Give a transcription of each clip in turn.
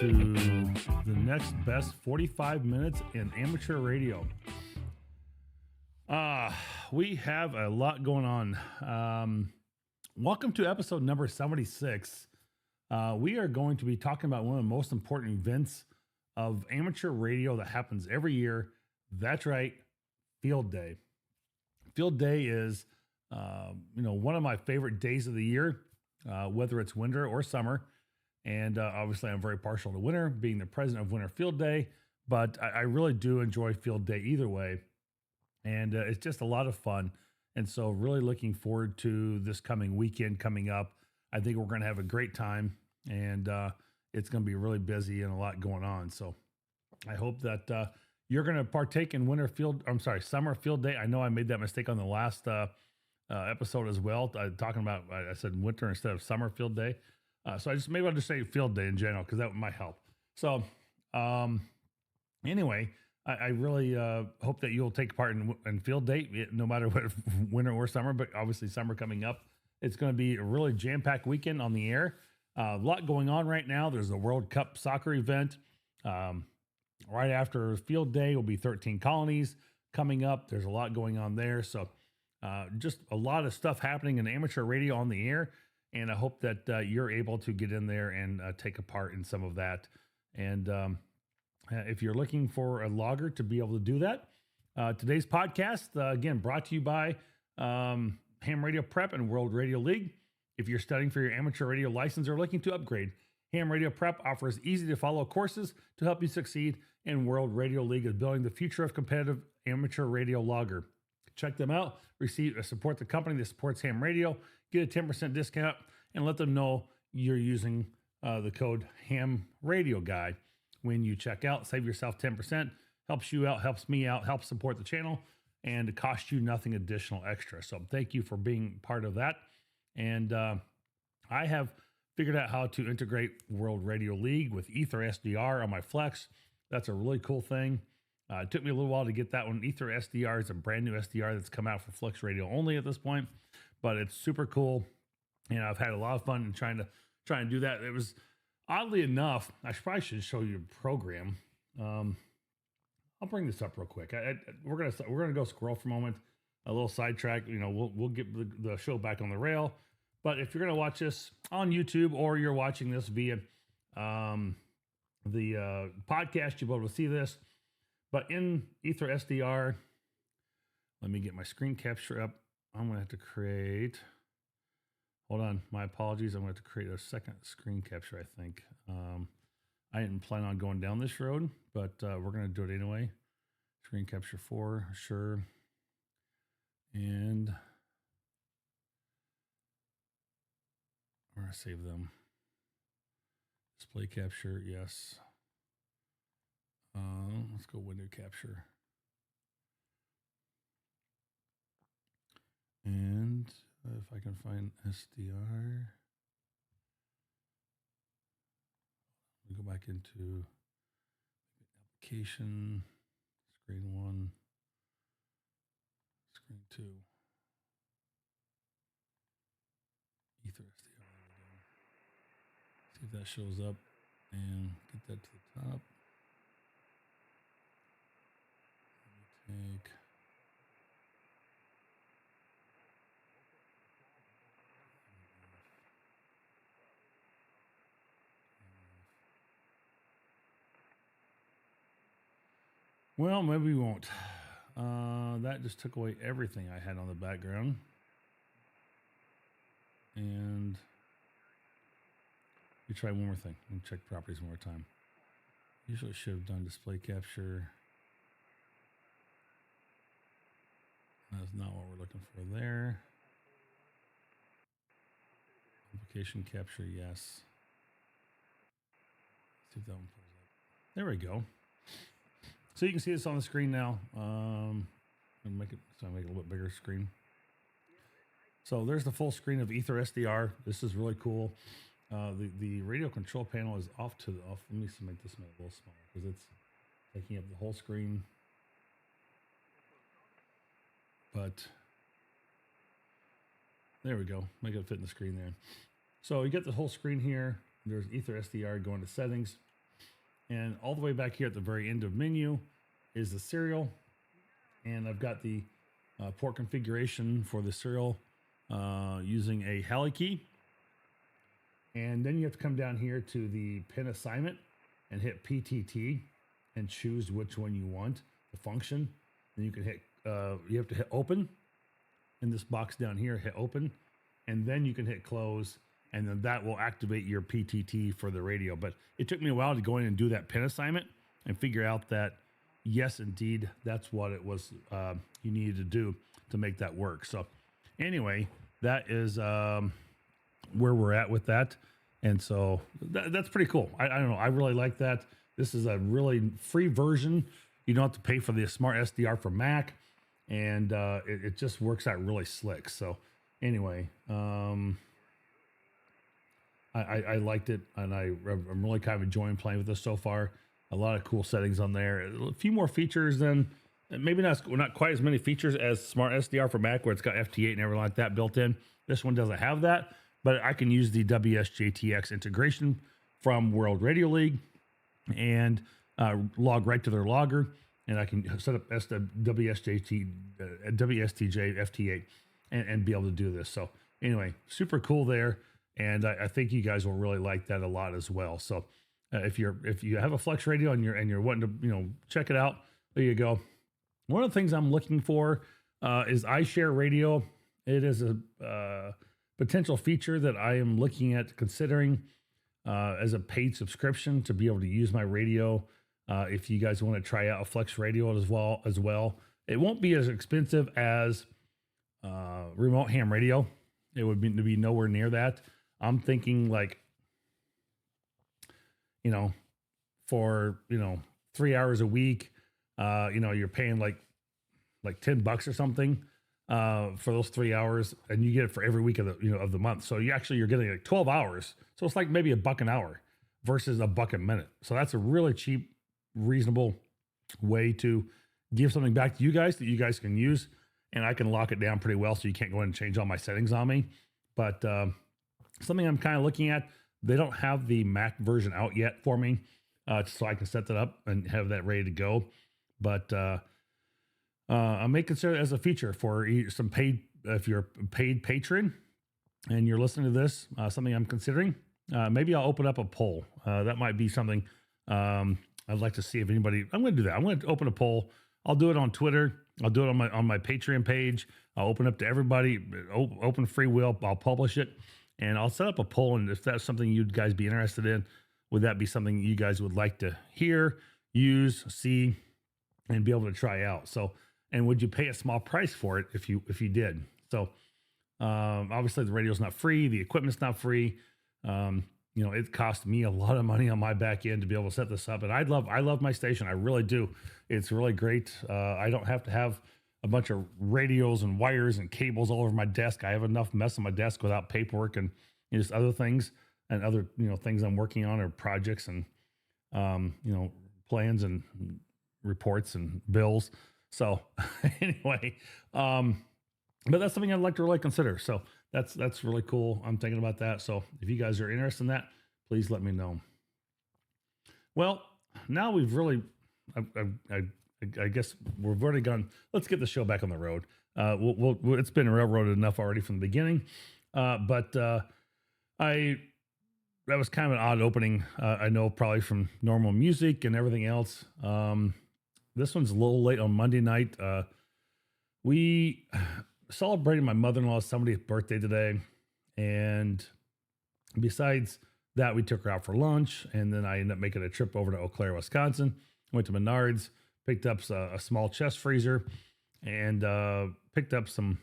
to the next best 45 minutes in amateur radio. We have a lot going on. Welcome to episode number 76. We are going to be talking about one of the most important events of amateur radio that happens every year. That's right, Field Day. Field Day is, one of my favorite days of the year, whether it's winter or summer. And obviously, I'm very partial to winter, being the president of Winter Field Day. But I really do enjoy Field Day either way. And it's just a lot of fun. And so really looking forward to this coming weekend coming up. I think we're going to have a great time. And it's going to be really busy and a lot going on. So I hope that you're going to partake in Summer Field Day. I know I made that mistake on the last episode as well. Talking about, I said winter instead of Summer Field Day. So I'll just say Field Day in general, because that might help. So anyway, I really hope that you'll take part in Field Day, no matter what, winter or summer, but obviously summer coming up. It's going to be a really jam-packed weekend on the air. A lot going on right now. There's a World Cup soccer event. Right after Field Day will be 13 colonies coming up. There's a lot going on there. So just a lot of stuff happening in amateur radio on the air. And I hope that you're able to get in there and take a part in some of that. And if you're looking for a logger to be able to do that, today's podcast, again, brought to you by Ham Radio Prep and World Radio League. If you're studying for your amateur radio license or looking to upgrade, Ham Radio Prep offers easy-to-follow courses to help you succeed, and World Radio League is building the future of competitive amateur radio logger. Check them out. Support the company that supports Ham Radio. Get a 10% discount and let them know you're using the code Ham Radio Guy when you check out. Save yourself 10%. Helps you out, helps me out, helps support the channel, and it costs you nothing additional extra. So thank you for being part of that. And I have figured out how to integrate World Radio League with Ether SDR on my Flex. That's a really cool thing. It took me a little while to get that one. Ether SDR is a brand new SDR that's come out for Flex Radio only at this point, but it's super cool. And I've had a lot of fun in trying to do that. It was, oddly enough, I probably should show you a program. I'll bring this up real quick. We're gonna go scroll for a moment, a little sidetrack. We'll get the show back on the rail. But if you're gonna watch this on YouTube or you're watching this via the podcast, you'll be able to see this. But in Ether SDR, let me get my screen capture up. I'm gonna have to create. Hold on, my apologies. I'm going to have to create a second screen capture, I think. I didn't plan on going down this road, but we're going to do it anyway. Screen capture 4, sure. And we're going to save them. Display capture, yes. Let's go window capture. And if I can find SDR, we go back into application, screen 1, screen 2, Ether SDR. See if that shows up and get that to the top. Let me take. Well, maybe we won't. That just took away everything I had on the background. And we try one more thing. Let me check properties one more time. Usually should have done display capture. That's not what we're looking for there. Application capture, yes. See if that one pulls up. There we go. So you can see this on the screen now. Make it a little bit bigger screen. So there's the full screen of Ether SDR. This is really cool. The radio control panel is off. Let me make this a little smaller because it's taking up the whole screen. But there we go. Make it fit in the screen there. So you get the whole screen here. There's Ether SDR, going to settings. And all the way back here at the very end of menu is the serial. And I've got the port configuration for the serial using a Hali key. And then you have to come down here to the pin assignment and hit PTT and choose which one you want, the function. Then you can hit, you have to hit open in this box down here, hit open, and then you can hit close, and then that will activate your PTT for the radio. But it took me a while to go in and do that pin assignment and figure out that, yes, indeed, that's what it was you needed to do to make that work. So anyway, that is where we're at with that. And so that's pretty cool. I don't know. I really like that. This is a really free version. You don't have to pay for the Smart SDR for Mac, and it just works out really slick. So anyway, I liked it, and I'm really kind of enjoying playing with this so far. A lot of cool settings on there. A few more features than, maybe not quite as many features as Smart SDR for Mac, where it's got FT8 and everything like that built in. This one doesn't have that, but I can use the WSJTX integration from World Radio League and log right to their logger, and I can set up WSTJ FT8 and be able to do this. So anyway, super cool there, and I think you guys will really like that a lot as well. So if you have a Flex Radio and you're wanting to check it out, there you go. One of the things I'm looking for is iShare Radio. It is a potential feature that I am looking at considering as a paid subscription to be able to use my radio. If you guys want to try out a Flex Radio as well, it won't be as expensive as remote ham radio. It would be nowhere near that. I'm thinking like, for 3 hours a week, you're paying like $10 or something for those 3 hours, and you get it for every week of the month. So you're getting like 12 hours. So it's like maybe $1 an hour versus $1 a minute. So that's a really cheap, reasonable way to give something back to you guys that you guys can use, and I can lock it down pretty well so you can't go in and change all my settings on me. But something I'm kind of looking at, they don't have the Mac version out yet for me, so I can set that up and have that ready to go. But I may consider it as a feature for some paid, if you're a paid patron and you're listening to this, something I'm considering. Maybe I'll open up a poll. That might be something I'd like to see if anybody, I'm going to do that. I'm going to open a poll. I'll do it on Twitter. I'll do it on my Patreon page. I'll open up to everybody, open free will. I'll publish it, and I'll set up a poll. And if that's something you'd guys be interested in, would that be something you guys would like to hear, use, see, and be able to try out? So, and would you pay a small price for it if you did? So, obviously the radio's not free. The equipment's not free. It cost me a lot of money on my back end to be able to set this up. And I love my station. I really do. It's really great. I don't have to have a bunch of radios and wires and cables all over my desk. I have enough mess on my desk without paperwork and just other things and other, things I'm working on, or projects and, plans and reports and bills. So anyway, but that's something I'd like to really consider. So that's really cool. I'm thinking about that. So if you guys are interested in that, please let me know. Well, now we've really, I guess we've already gone. Let's get the show back on the road. It's been railroaded enough already from the beginning. But that was kind of an odd opening. I know probably from normal music and everything else. This one's a little late on Monday night. We celebrating my mother-in-law's 70th birthday today, and besides that, we took her out for lunch, and then I ended up making a trip over to Eau Claire, Wisconsin. Went to Menards, picked up a small chest freezer, and picked up some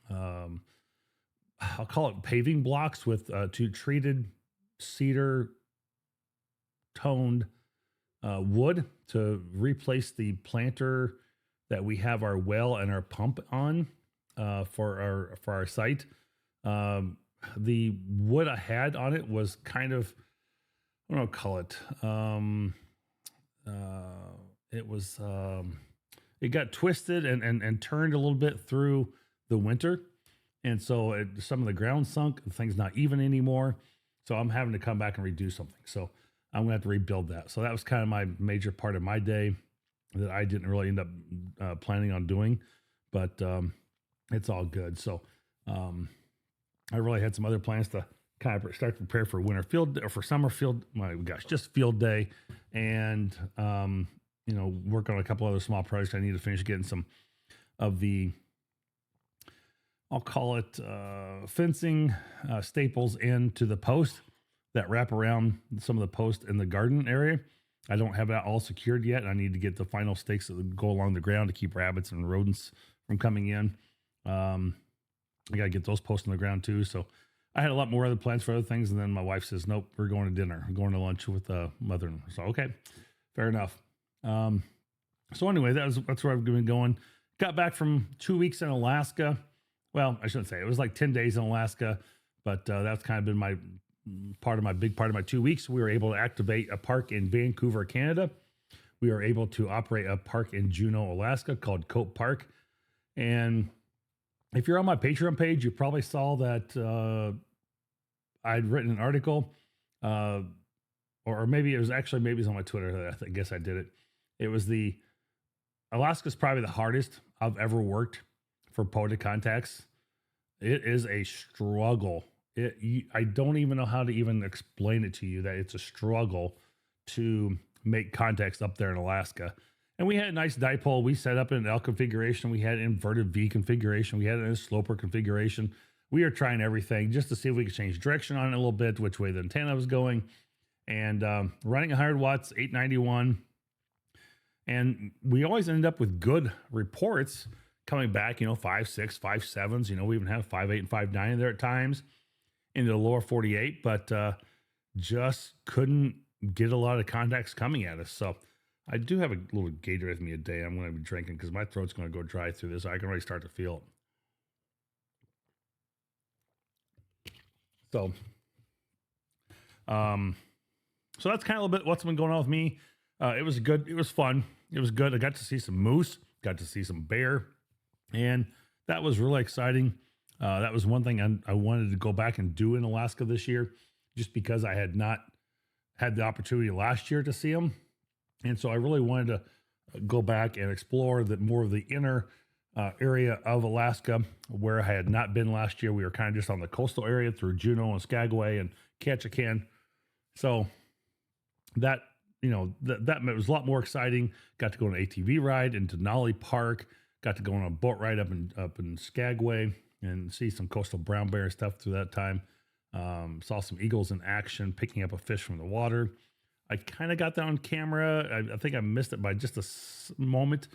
I'll call it paving blocks with two treated cedar toned wood to replace the planter that we have our well and our pump on for our site. The wood I had on it was kind of, I don't know, call it. It got twisted and turned a little bit through the winter. And so some of the ground sunk, the thing's not even anymore. So I'm having to come back and redo something. So I'm gonna have to rebuild that. So that was kind of my major part of my day that I didn't really end up planning on doing, but it's all good. So um, I really had some other plans to kind of start to prepare for winter field or for summer field. My gosh, just field day, and work on a couple other small projects. I need to finish getting some of the, I'll call it fencing staples into the post that wrap around some of the posts in the garden area. I don't have that all secured yet. I need to get the final stakes that go along the ground to keep rabbits and rodents from coming in. I got to get those posts on the ground too. So I had a lot more other plans for other things. And then my wife says, nope, we're going to dinner. We're going to lunch with mother. So, okay, fair enough. So anyway, that's where I've been going. Got back from 2 weeks in Alaska. Well, I shouldn't say it was like 10 days in Alaska, but that's kind of been my big part of my 2 weeks. We were able to activate a park in Vancouver, Canada. We were able to operate a park in Juneau, Alaska called Cope Park. And if you're on my Patreon page, you probably saw that I'd written an article, or maybe it was on my Twitter. I guess I did it. It was Alaska's probably the hardest I've ever worked for POTA contacts. It is a struggle. I don't even know how to even explain it to you that it's a struggle to make contacts up there in Alaska. And we had a nice dipole. We set up an L configuration. We had an inverted V configuration. We had a sloper configuration. We are trying everything just to see if we could change direction on it a little bit, which way the antenna was going. And running 100 watts, 891. And we always ended up with good reports coming back, 5.6, 5.7s. We even have 5.8 and 5.9 there at times into the lower 48, but just couldn't get a lot of contacts coming at us. So I do have a little Gatorade with me a day I'm going to be drinking because my throat's going to go dry through this. I can already start to feel it. So, so that's kind of a little bit what's been going on with me. It was good. It was fun. It was good. I got to see some moose, got to see some bear, and that was really exciting. That was one thing I wanted to go back and do in Alaska this year, just because I had not had the opportunity last year to see them. And so I really wanted to go back and explore more of the inner area of Alaska where I had not been last year. We were kind of just on the coastal area through Juneau and Skagway and Ketchikan. So that was a lot more exciting. Got to go on an ATV ride into Denali Park. Got to go on a boat ride up in Skagway and see some coastal brown bear stuff through that time. Saw some eagles in action, picking up a fish from the water. I kind of got that on camera. I think I missed it by just a moment,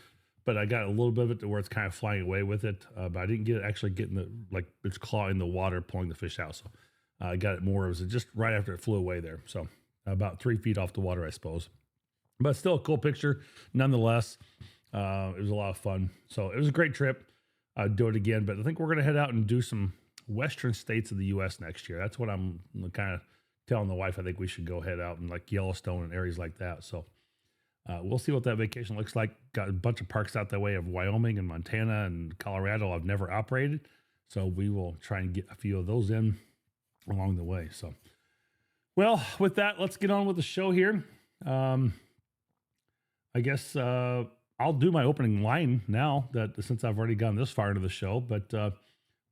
but I got a little bit of it to where it's kind of flying away with it. But I didn't get its claw in the water, pulling the fish out. So I got it more. It was just right after it flew away there. So about 3 feet off the water, I suppose. But still a cool picture nonetheless. It was a lot of fun. So it was a great trip. I'd do it again, but I think we're going to head out and do some western states of the U.S. next year. That's what I'm kind of telling the wife. I think we should go head out in like Yellowstone and areas like that. So we'll see what that vacation looks like. Got a bunch of parks out that way of Wyoming and Montana and Colorado I've never operated. So we will try and get a few of those in along the way. So, well, with that, let's get on with the show here. I guess I'll do my opening line now since I've already gone this far into the show, but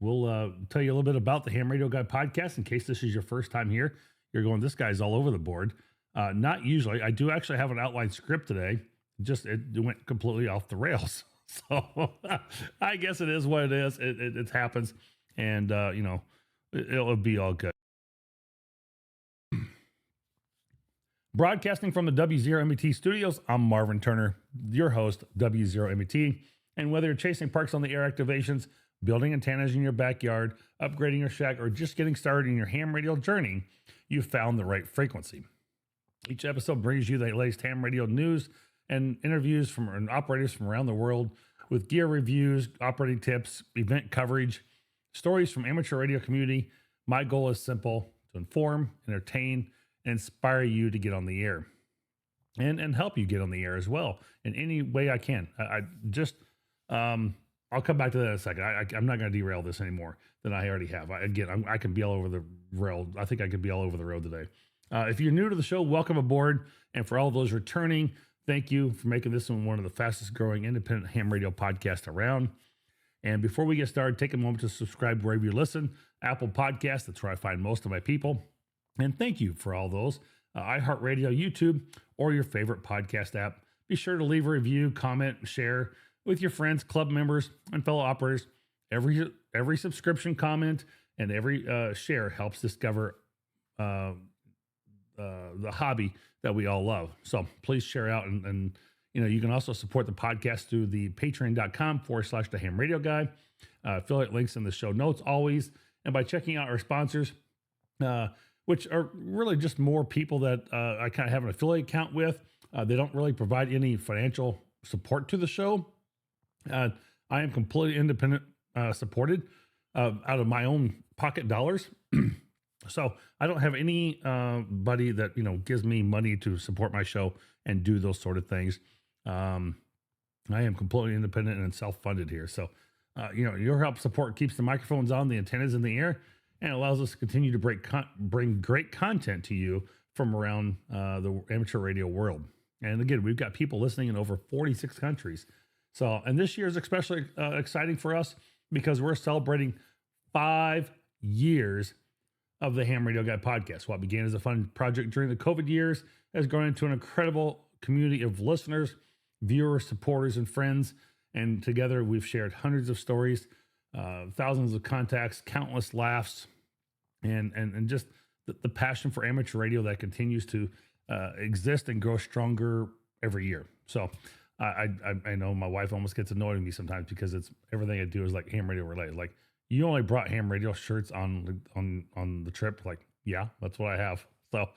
we'll tell you a little bit about the Ham Radio Guy podcast in case this is your first time here. You're going, this guy's all over the board. Not usually. I do actually have an outline script today. Just it went completely off the rails. So I guess it is what it is. It happens, and it'll be all good. Broadcasting from the W0MET studios, I'm Marvin Turner, your host, W0MET. And whether you're chasing parks on the air activations, building antennas in your backyard, upgrading your shack, or just getting started in your ham radio journey, you've found the right frequency. Each episode brings you the latest ham radio news and interviews from operators from around the world with gear reviews, operating tips, event coverage, stories from amateur radio community. My goal is simple: to inform, entertain, and inspire you to get on the air and help you get on the air as well in any way I can. I'll come back to that in a second. I'm not going to derail this anymore than I already have. I can be all over the rail. I think I could be all over the road today. If you're new to the show, welcome aboard. And for all those returning, thank you for making this one of the fastest growing independent ham radio podcasts around. And before we get started, take a moment to subscribe wherever you listen. Apple Podcasts, that's where I find most of my people. And thank you for all those. iHeartRadio, YouTube, or your favorite podcast app. Be sure to leave a review, comment, share with your friends, club members, and fellow operators. Every subscription, comment, and every share helps discover the hobby that we all love. So please share out, and you can also support the podcast through the patreon.com/the ham radio guy. Affiliate links in the show notes always, and by checking out our sponsors, which are really just more people that I kind of have an affiliate account with. They don't really provide any financial support to the show. I am completely independent, supported out of my own pocket dollars. So I don't have any buddy that, gives me money to support my show and do those sort of things. I am completely independent and self-funded here. So, your help support keeps the microphones on, the antennas in the air, and allows us to continue to bring great content to you from around the amateur radio world. And again, we've got people listening in over 46 countries. So, and this year is especially exciting for us because we're celebrating 5 years of the Ham Radio Guy podcast. What began as a fun project during the COVID years has grown into an incredible community of listeners, viewers, supporters, and friends. And together we've shared hundreds of stories, thousands of contacts, countless laughs, and just the passion for amateur radio that continues to exist and grow stronger every year. So I know my wife almost gets annoyed with me sometimes because it's everything I do is like ham radio related. Like, you only brought ham radio shirts on the trip. Like, yeah, that's what I have. So,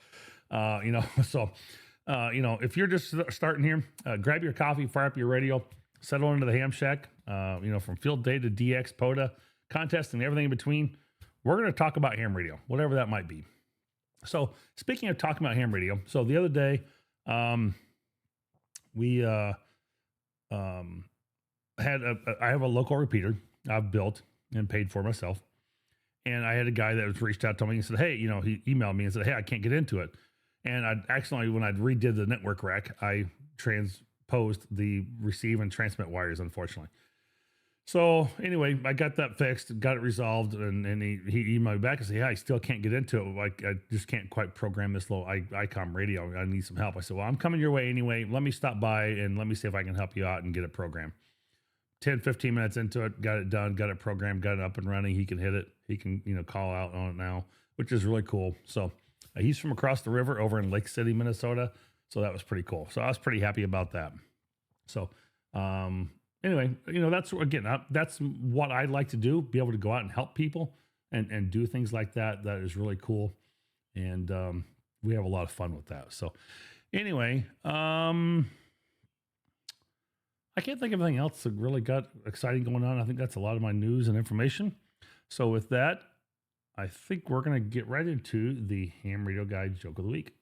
if you're just starting here, grab your coffee, fire up your radio, settle into the Ham Shack, from field day to DX, POTA, contest, and everything in between. We're going to talk about ham radio, whatever that might be. So speaking of talking about ham radio, so the other day, we I have a local repeater I've built and paid for myself. And I had a guy that was reached out to me and said, hey, he emailed me and said, hey, I can't get into it. And I'd accidentally, when I redid the network rack, I transposed the receive and transmit wires, unfortunately. So anyway, I got that fixed, got it resolved, and he emailed me back and said, yeah, I still can't get into it. Like, I just can't quite program this little ICOM radio. I need some help. I said, well, I'm coming your way anyway. Let me stop by and let me see if I can help you out and get it programmed. 10, 15 minutes into it, got it done, got it programmed, got it up and running. He can hit it. He can, call out on it now, which is really cool. So he's from across the river over in Lake City, Minnesota. So that was pretty cool. So I was pretty happy about that. So, anyway, that's what I like to do, be able to go out and help people and do things like that. That is really cool. And, we have a lot of fun with that. So anyway, I can't think of anything else that really got exciting going on. I think that's a lot of my news and information. So with that, I think we're going to get right into the Ham Radio Guy Joke of the Week.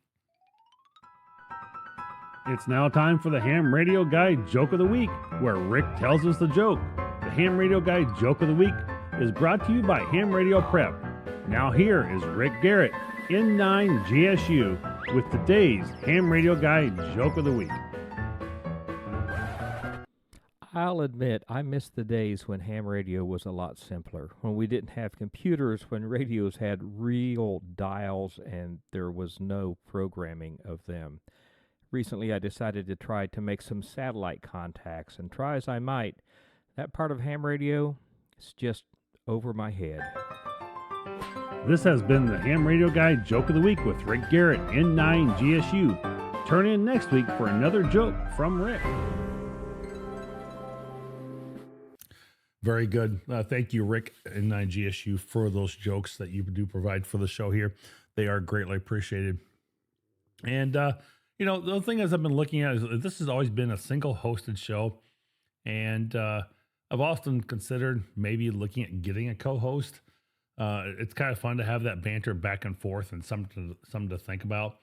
It's now time for the Ham Radio Guy Joke of the Week, where Rick tells us the joke. The Ham Radio Guy Joke of the Week is brought to you by Ham Radio Prep. Now here is Rick Garrett, N9 GSU, with today's Ham Radio Guy Joke of the Week. I'll admit, I miss the days when ham radio was a lot simpler, when we didn't have computers, when radios had real dials and there was no programming of them. Recently, I decided to try to make some satellite contacts, and try as I might, that part of ham radio is just over my head. This has been the Ham Radio Guy Joke of the Week with Rick Garrett, N9 GSU. Turn in next week for another joke from Rick. Very good. Thank you, Rick and N9GSU, for those jokes that you do provide for the show here. They are greatly appreciated. And, the thing is I've been looking at is this has always been a single hosted show. And I've often considered maybe looking at getting a co-host. It's kind of fun to have that banter back and forth and something to think about.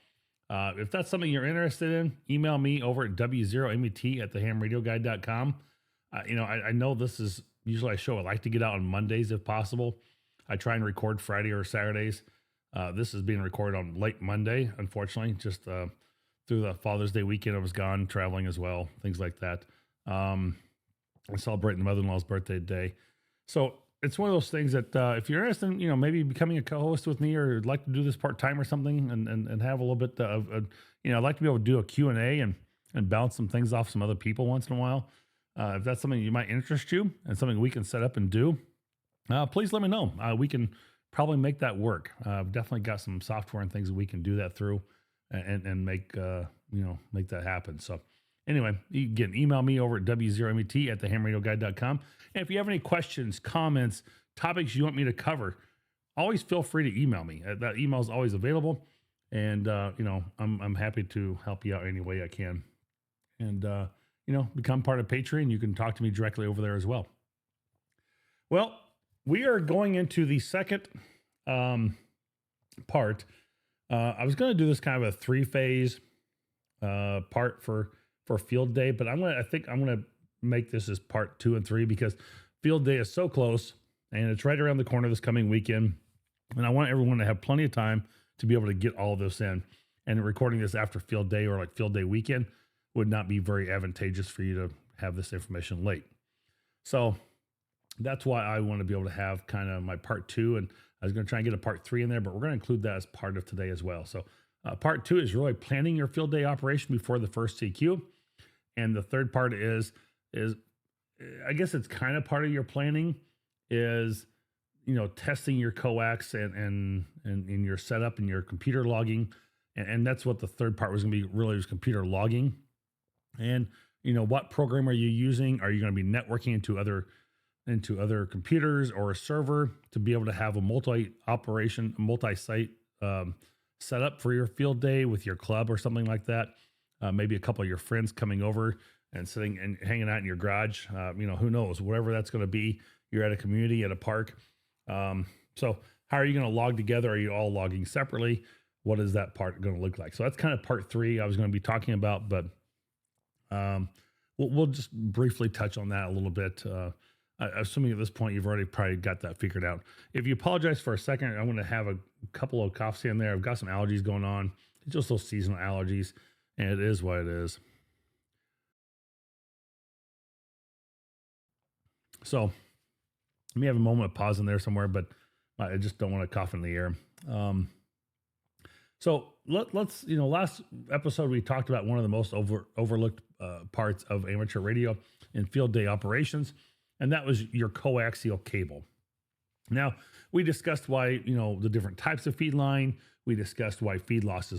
If that's something you're interested in, email me over at w0met@thehamradioguy.com. I know this is usually a show I like to get out on Mondays if possible. I try and record Friday or Saturdays. This is being recorded on late Monday, unfortunately, just through the Father's Day weekend. I was gone traveling as well, things like that. And celebrating mother-in-law's birthday today. So it's one of those things that if you're interested in, maybe becoming a co-host with me, or would like to do this part-time or something, and have a little bit of, I'd like to be able to do a Q&A and bounce some things off some other people once in a while. If that's something you might interest you and something we can set up and do, please let me know. We can probably make that work. I've definitely got some software and things that we can do that through, and make make that happen. So anyway, you can email me over at w0met@thehamradioguide.com. And if you have any questions, comments, topics you want me to cover, always feel free to email me. That email is always available, and I'm happy to help you out any way I can. And become part of Patreon. You can talk to me directly over there as well. Well, we are going into the second part. I was going to do this kind of a 3-phase part for field day, but I think I'm going to make this as part 2 and 3, because field day is so close and it's right around the corner this coming weekend. And I want everyone to have plenty of time to be able to get all of this in. And recording this after field day or like field day weekend would not be very advantageous for you to have this information late. So that's why I want to be able to have kind of my part 2. And I was going to try and get a part 3 in there, but we're going to include that as part of today as well. So part 2 is really planning your field day operation before the first CQ. And the third part is I guess it's kind of part of your planning, is, testing your coax and in your setup and your computer logging. And that's what the third part was going to be, really, was computer logging. And, what program are you using? Are you going to be networking into other computers or a server to be able to have a multi-site setup for your field day with your club or something like that? Maybe a couple of your friends coming over and sitting and hanging out in your garage. Who knows, whatever that's going to be. You're at a community, at a park. So how are you going to log together? Are you all logging separately? What is that part going to look like? So that's kind of part 3 I was going to be talking about, but we'll just briefly touch on that a little bit. Assuming at this point you've already probably got that figured out. If you apologize for a second, I'm going to have a couple of coughs in there. I've got some allergies going on. It's just those seasonal allergies, and it is what it is. So let me have a moment of pause in there somewhere, but I just don't want to cough in the air. So let's, last episode we talked about one of the most overlooked parts of amateur radio and field day operations, and that was your coaxial cable. Now, we discussed why, the different types of feed line. We discussed why feed loss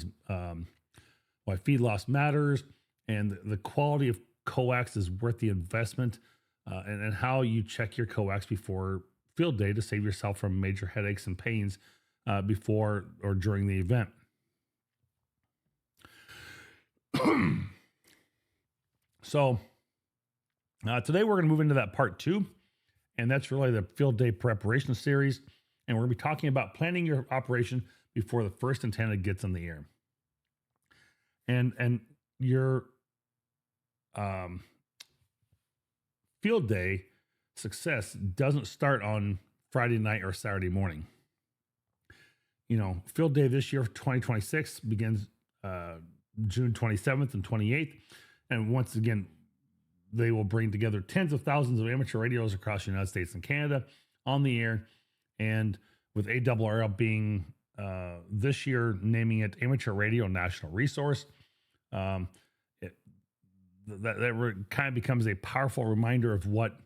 matters, and the quality of coax is worth the investment, and how you check your coax before field day to save yourself from major headaches and pains before or during the event. So today we're going to move into that part 2, and that's really the field day preparation series. And we're going to be talking about planning your operation before the first antenna gets in the air. And your field day success doesn't start on Friday night or Saturday morning. Field day this year, 2026, begins June 27th and 28th. And once again, they will bring together tens of thousands of amateur radios across the United States and Canada on the air. And with ARRL being this year, naming it Amateur Radio National Resource, that kind of becomes a powerful reminder of what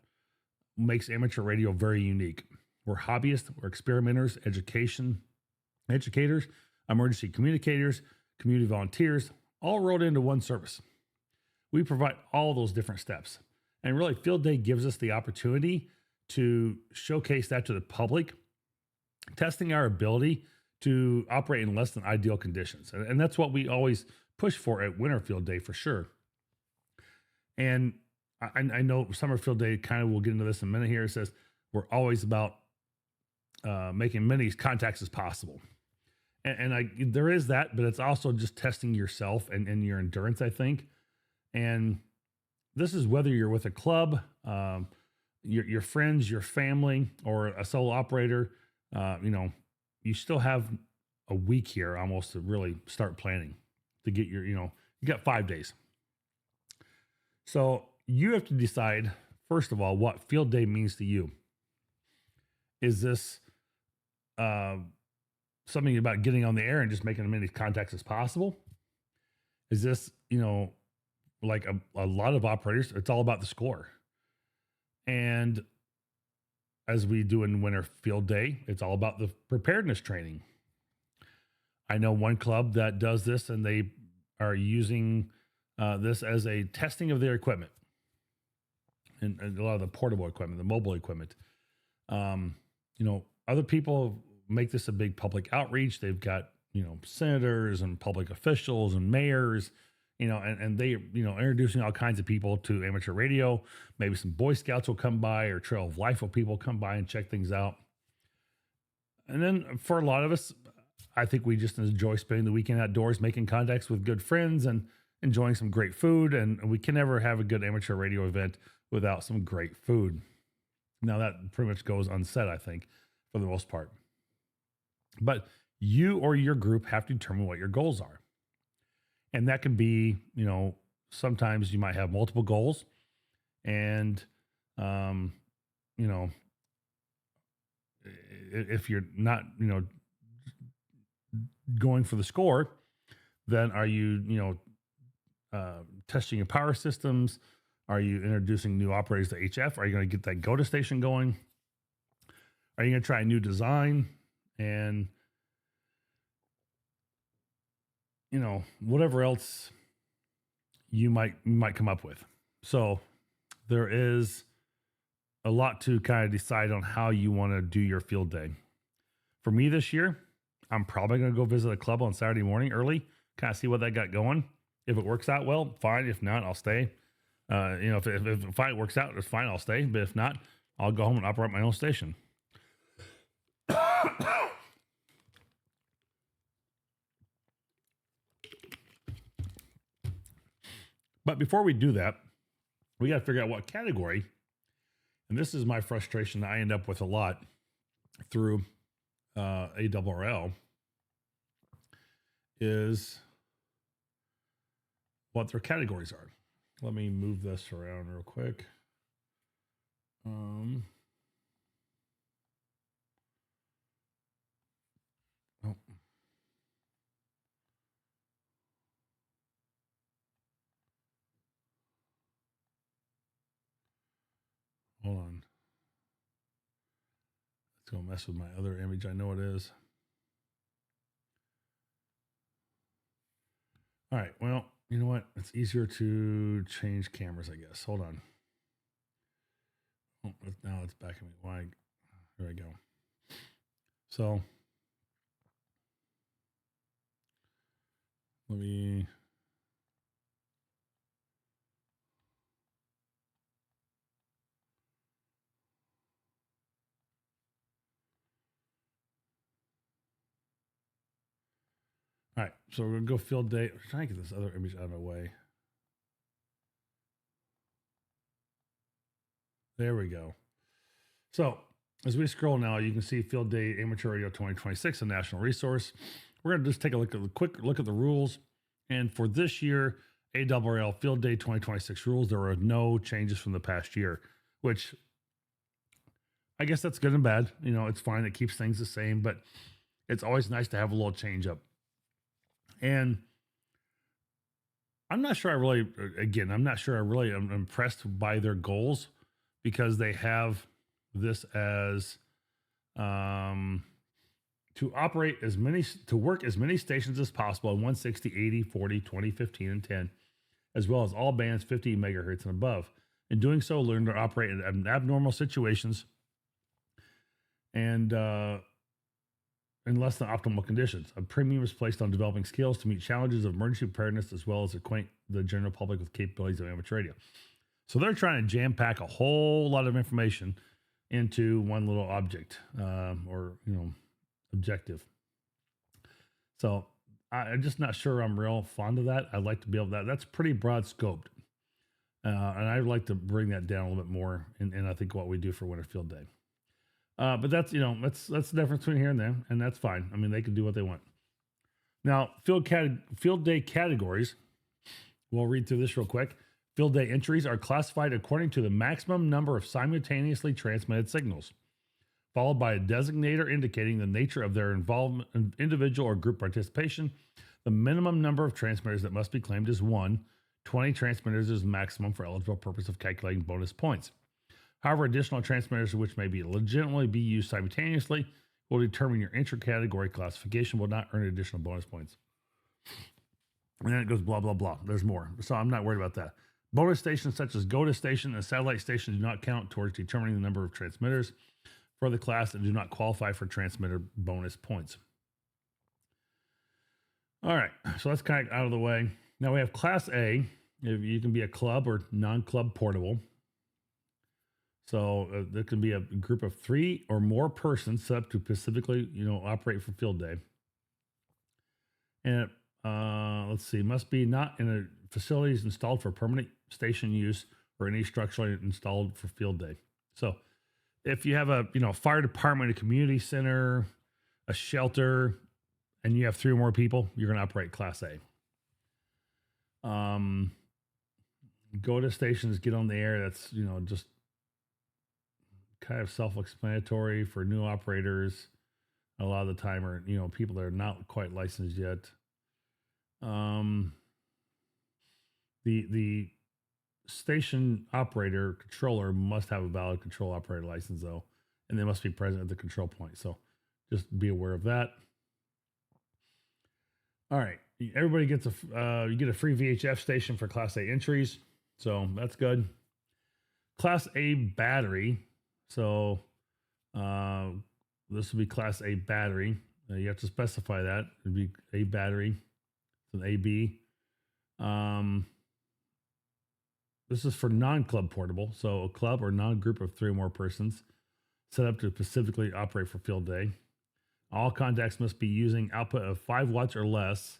makes amateur radio very unique. We're hobbyists, we're experimenters, educators, emergency communicators, community volunteers, all rolled into one service. We provide all those different steps. And really, field day gives us the opportunity to showcase that to the public, testing our ability to operate in less than ideal conditions. And that's what we always push for at winter field day, for sure. And I know summer field day, kind of, we'll get into this in a minute here. It says we're always about making many contacts as possible. And there is that, but it's also just testing yourself and your endurance, I think. And this is whether you're with a club, your friends, your family, or a solo operator. You still have a week here almost to really start planning to get your, you got 5 days. So you have to decide, first of all, what field day means to you. Is this uh, something about getting on the air and just making as many contacts as possible? Is this, like a lot of operators, it's all about the score. And as we do in winter field day, it's all about the preparedness training. I know one club that does this, and they are using this as a testing of their equipment and a lot of the portable equipment, the mobile equipment. Other people make this a big public outreach. They've got, senators and public officials and mayors, and they, introducing all kinds of people to amateur radio. Maybe some Boy Scouts will come by, or Trail of Life people come by and check things out. And then for a lot of us, I think we just enjoy spending the weekend outdoors, making contacts with good friends and enjoying some great food. And we can never have a good amateur radio event without some great food. Now that pretty much goes unsaid, I think, for the most part. But you or your group have to determine what your goals are. And that can be, sometimes you might have multiple goals. And, if you're not, going for the score, then are you, testing your power systems? Are you introducing new operators to HF? Are you going to get that GOTA station going? Are you going to try a new design? And, whatever else you might come up with. So there is a lot to kind of decide on how you want to do your field day. For me this year, I'm probably going to go visit a club on Saturday morning early, kind of see what they got going. If it works out well, fine. If not, I'll stay. If it works out, it's fine. I'll stay. But if not, I'll go home and operate my own station. But before we do that, we got to figure out what category. And this is my frustration that I end up with a lot through ARRL, is what their categories are. Let me move this around real quick. Oh. Hold on. Let's go mess with my other image. I know it is. All right. Well, you know what? It's easier to change cameras, I guess. Hold on. Oh, now it's back at me. Why? There we go. So let me. All right, so we're gonna go field day. We're trying to get this other image out of the way. There we go. So as we scroll now, you can see Field Day Amateur Radio 2026, a national resource. We're gonna just take a quick look at the rules. And for this year, ARRL Field Day 2026 rules, there are no changes from the past year, which I guess that's good and bad. It's fine. It keeps things the same, but it's always nice to have a little change up. And I'm not sure I really am impressed by their goals, because they have this as to work as many stations as possible in 160, 80, 40, 20, 15, and 10, as well as all bands 50 megahertz and above. In doing so, learn to operate in abnormal situations and in less than optimal conditions. A premium is placed on developing skills to meet challenges of emergency preparedness, as well as acquaint the general public with capabilities of amateur radio. So they're trying to jam pack a whole lot of information into one little object or objective. So I'm just not sure I'm real fond of that. I'd like to be able to, that's pretty broad scoped. And I'd like to bring that down a little bit more in I think what we do for Winter Field Day. But that's, that's the difference between here and there, and that's fine. I mean, they can do what they want. Now, field day categories. We'll read through this real quick. Field day entries are classified according to the maximum number of simultaneously transmitted signals, followed by a designator indicating the nature of their involvement, individual or group participation. The minimum number of transmitters that must be claimed is 1. 20 transmitters is the maximum for eligible purpose of calculating bonus points. However, additional transmitters which may be legitimately be used simultaneously will determine your intra-category classification, will not earn additional bonus points. And then it goes blah, blah, blah. There's more. So I'm not worried about that. Bonus stations such as GOTA station and satellite station do not count towards determining the number of transmitters for the class and do not qualify for transmitter bonus points. All right, so that's kind of out of the way. Now we have Class A. You can be a club or non-club portable. So there can be a group of 3 or more persons set up to specifically, operate for field day. And let's see, must be not in a facilities installed for permanent station use or any structure installed for field day. So if you have a fire department, a community center, a shelter, and you have 3 or more people, you're going to operate Class A. Go to stations, get on the air. That's just kind of self-explanatory for new operators. A lot of the time are people that are not quite licensed yet. The station operator controller must have a valid control operator license though, and they must be present at the control point. So just be aware of that. All right, everybody gets you get a free VHF station for Class A entries, so that's good. Class A battery, so this would be Class A battery. You have to specify that. It'd be a battery. It's an AB. This is for non-club portable, so a club or non-group of 3 or more persons set up to specifically operate for field day. All contacts must be using output of 5 watts or less,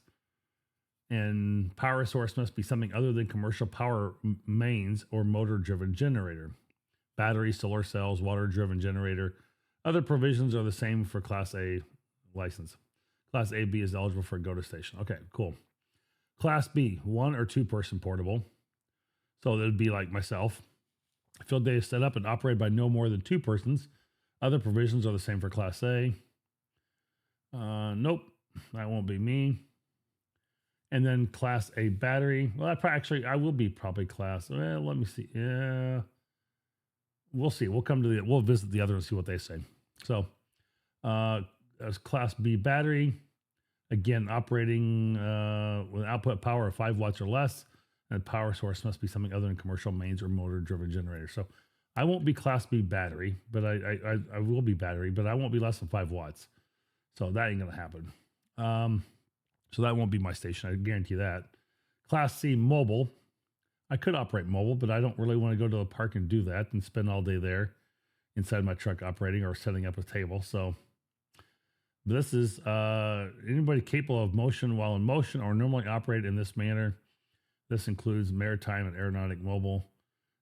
and power source must be something other than commercial power mains or motor-driven generator. Battery, solar cells, water-driven generator. Other provisions are the same for Class A license. Class AB is eligible for a GOTA station. Okay, cool. Class B, 1 or 2 person portable. So that would be like myself. Field day is set up and operated by no more than 2 persons. Other provisions are the same for Class A. Nope, that won't be me. And then Class A battery. Well, I will be probably Class. Well, let me see. Yeah, we'll see. We'll visit the other and see what they say. So, as Class B battery, again, operating with output power of 5 watts or less, and power source must be something other than commercial mains or motor-driven generator. So, I won't be Class B battery, but I will be battery, but I won't be less than 5 watts. So that ain't gonna happen. So that won't be my station. I guarantee that. Class C mobile. I could operate mobile, but I don't really want to go to the park and do that and spend all day there inside my truck operating or setting up a table. So this is anybody capable of motion while in motion or normally operate in this manner. This includes maritime and aeronautic mobile.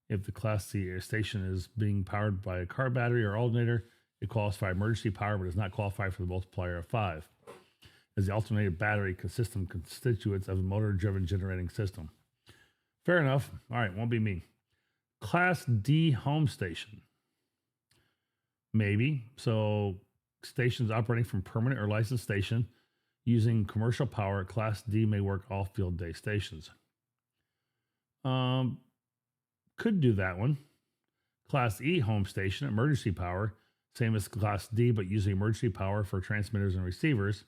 If the Class C station is being powered by a car battery or alternator, it qualifies for emergency power, but does not qualify for the multiplier of 5, as the alternating battery consists of constituents of a motor-driven generating system. Fair enough. All right, won't be me. Class D home station. Maybe. So stations operating from permanent or licensed station using commercial power, Class D may work all field day stations. Could do that one. Class E home station, emergency power, same as Class D, but using emergency power for transmitters and receivers.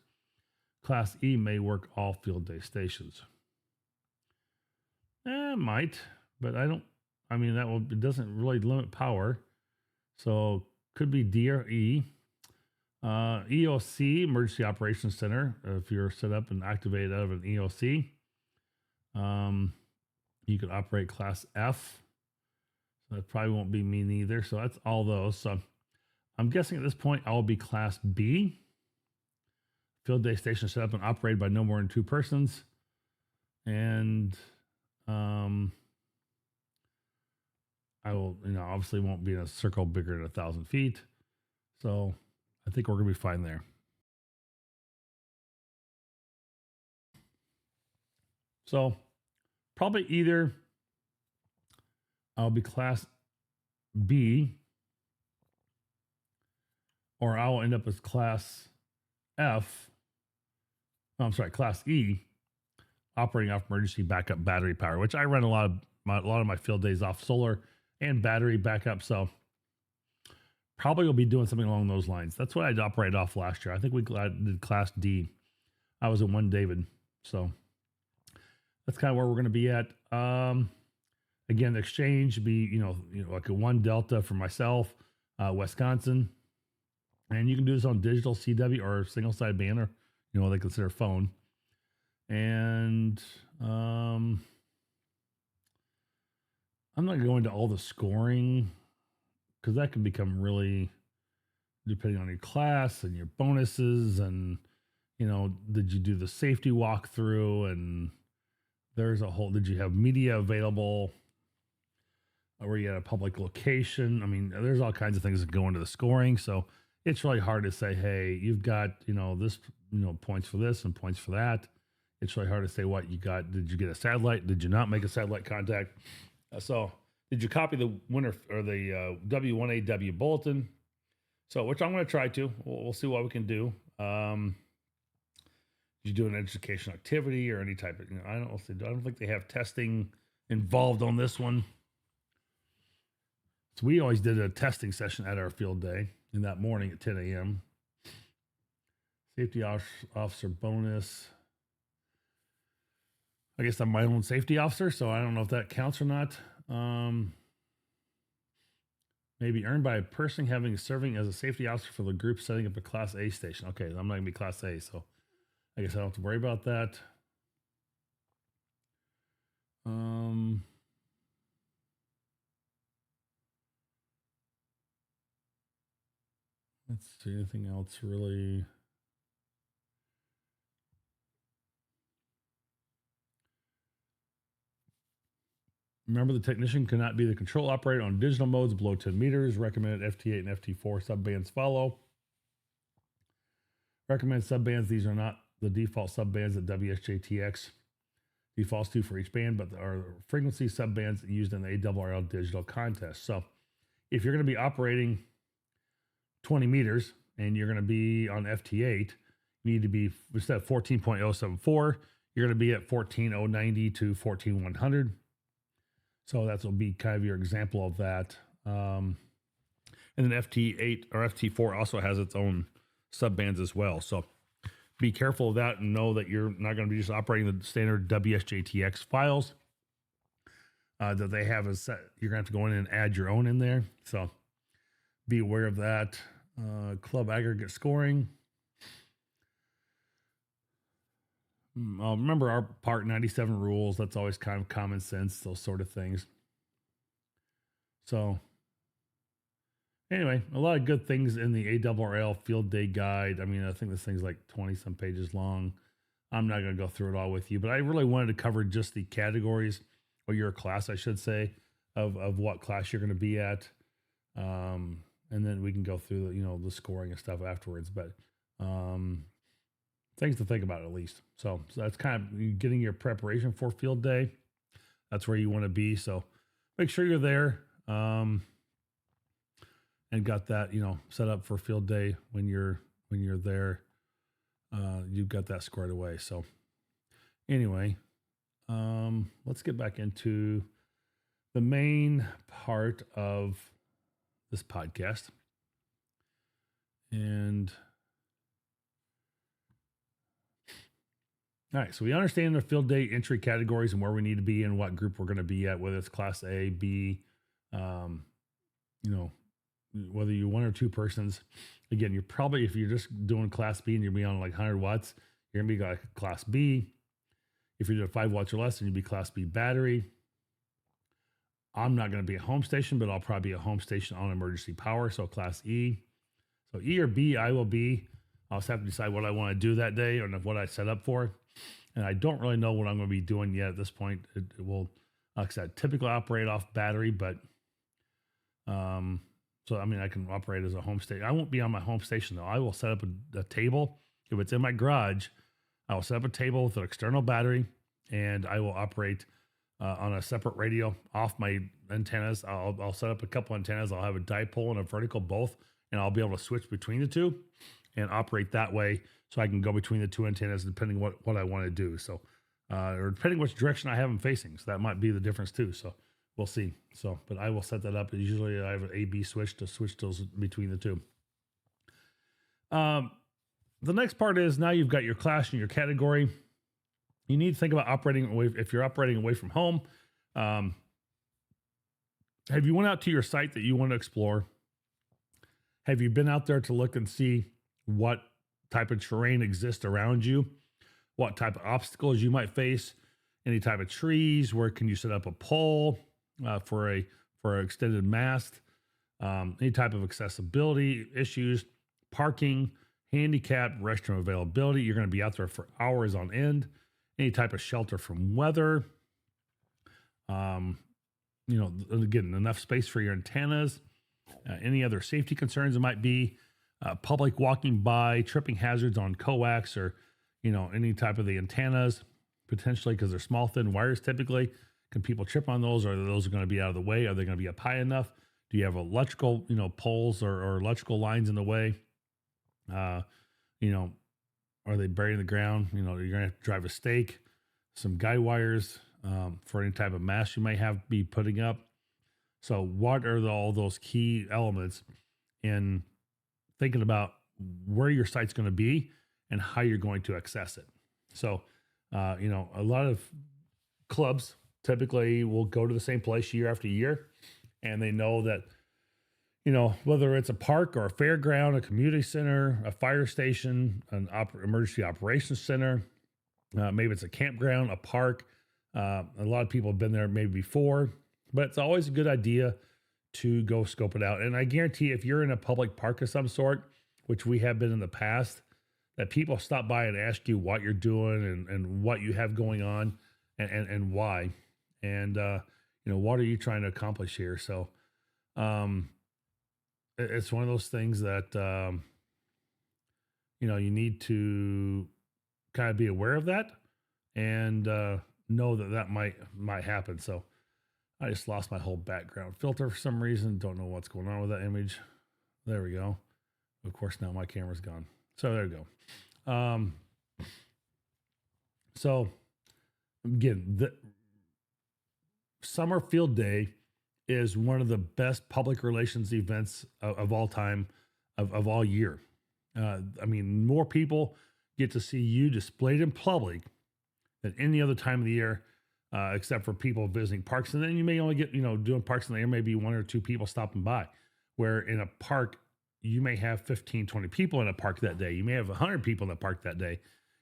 Class E may work all field day stations. Might, but it doesn't really limit power. So could be D or E. EOC, Emergency Operations Center, if you're set up and activated out of an EOC. You could operate Class F. So that probably won't be me neither. So that's all those. So I'm guessing at this point I will be Class B. Field day station set up and operated by no more than 2 persons. And I will, obviously won't be in a circle bigger than 1,000 feet. So I think we're going to be fine there. So probably either I'll be class B or I'll end up as class F. No, I'm sorry, class E, operating off emergency backup battery power, which I run a lot of my field days off solar and battery backup. So probably will be doing something along those lines. That's what I operated off last year. I think I did class D. I was in one David. So that's kind of where we're going to be at. Again, the exchange would be, like a 1 Delta for myself, Wisconsin. And you can do this on digital CW or single side band, or, what they consider phone. And I'm not going to go into all the scoring because that can become really, depending on your class and your bonuses and, did you do the safety walkthrough, and did you have media available, or you had a public location? I mean, there's all kinds of things that go into the scoring. So it's really hard to say, hey, you've got, this, points for this and points for that. It's really hard to say what you got. Did you get a satellite? Did you not make a satellite contact? So did you copy the winner or the W1AW bulletin? So, which I'm going to try to. We'll see what we can do. Did you do an educational activity or any type of, I don't think they have testing involved on this one. So we always did a testing session at our field day in that morning at 10 a.m. Safety officer bonus. I guess I'm my own safety officer, so I don't know if that counts or not. Maybe earned by a person serving as a safety officer for the group setting up a Class A station. Okay, I'm not going to be Class A, so I guess I don't have to worry about that. Let's see, anything else really? Remember, the technician cannot be the control operator on digital modes below 10 meters. Recommended FT8 and FT4 subbands follow. Recommended subbands. These are not the default subbands that WSJTX defaults to for each band, but are frequency subbands used in the ARRL digital contest. So if you're going to be operating 20 meters and you're going to be on FT8, you need to be, instead of 14.074, you're going to be at 14.090 to 14.100. So that will be kind of your example of that. And then FT8 or FT4 also has its own subbands as well. So be careful of that and know that you're not going to be just operating the standard WSJTX files that they have. You're going to have to go in and add your own in there. So be aware of that. Club aggregate scoring. Remember our Part 97 rules. That's always kind of common sense, those sort of things. So anyway, a lot of good things in the ARRL field day guide. I mean, I think this thing's like 20 some pages long. I'm not going to go through it all with you, but I really wanted to cover just the categories, or your class, I should say, of what class you're going to be at. And then we can go through the scoring and stuff afterwards, but things to think about at least. So that's kind of getting your preparation for field day. That's where you want to be. So make sure you're there. And got that, set up for field day when you're there. You've got that squared away. So anyway, let's get back into the main part of this podcast. And all right, so we understand the field day entry categories and where we need to be and what group we're going to be at, whether it's Class A, B, whether you're one or two persons. Again, you're probably, if you're just doing Class B and you're beyond like 100 watts, you're going to be like Class B. If you're doing 5 watts or less, then you'd be Class B battery. I'm not going to be a home station, but I'll probably be a home station on emergency power, so Class E. So E or B, I will be. I'll just have to decide what I want to do that day or what I set up for. And I don't really know what I'm going to be doing yet at this point. It will, like I said, typically operate off battery, but so I mean, I can operate as a home station. I won't be on my home station though. I will set up a table. If it's in my garage, I will set up a table with an external battery and I will operate on a separate radio off my antennas. I'll set up a couple antennas. I'll have a dipole and a vertical both, and I'll be able to switch between the two and operate that way, so I can go between the two antennas depending what I want to do. So, or depending which direction I have them facing. So that might be the difference too. So we'll see. So, but I will set that up. Usually I have an A/B switch to switch those between the two. The next part is now you've got your class and your category. You need to think about operating away. If you're operating away from home, have you went out to your site that you want to explore? Have you been out there to look and see what type of terrain exists around you? What type of obstacles you might face? Any type of trees? Where can you set up a pole for an extended mast? Any type of accessibility issues, parking, handicap, restroom availability. You're going to be out there for hours on end. Any type of shelter from weather. Again, enough space for your antennas. Any other safety concerns it might be. Public walking by, tripping hazards on coax or, any type of the antennas, potentially because they're small, thin wires typically. Can people trip on those? Or are those going to be out of the way? Are they going to be up high enough? Do you have electrical, poles or electrical lines in the way? Are they buried in the ground? You're going to have to drive a stake, some guide wires for any type of mast you may have be putting up. So what are all those key elements in thinking about where your site's going to be and how you're going to access it? So, a lot of clubs typically will go to the same place year after year, and they know that, whether it's a park or a fairground, a community center, a fire station, an emergency operations center, maybe it's a campground, a park. A lot of people have been there maybe before, but it's always a good idea to go scope it out. And I guarantee if you're in a public park of some sort, which we have been in the past, that people stop by and ask you what you're doing and what you have going on and why. And, what are you trying to accomplish here? So, it's one of those things that, you need to kind of be aware of that and know that might happen. So I just lost my whole background filter for some reason. Don't know what's going on with that image. There we go. Of course, now my camera's gone. So there we go. So again, the Summer Field Day is one of the best public relations events of all time, of all year. More people get to see you displayed in public than any other time of the year, except for people visiting parks. And then you may only get, doing parks in the air, maybe one or two people stopping by, where in a park, you may have 15, 20 people in a park that day. You may have 100 people in the park that day,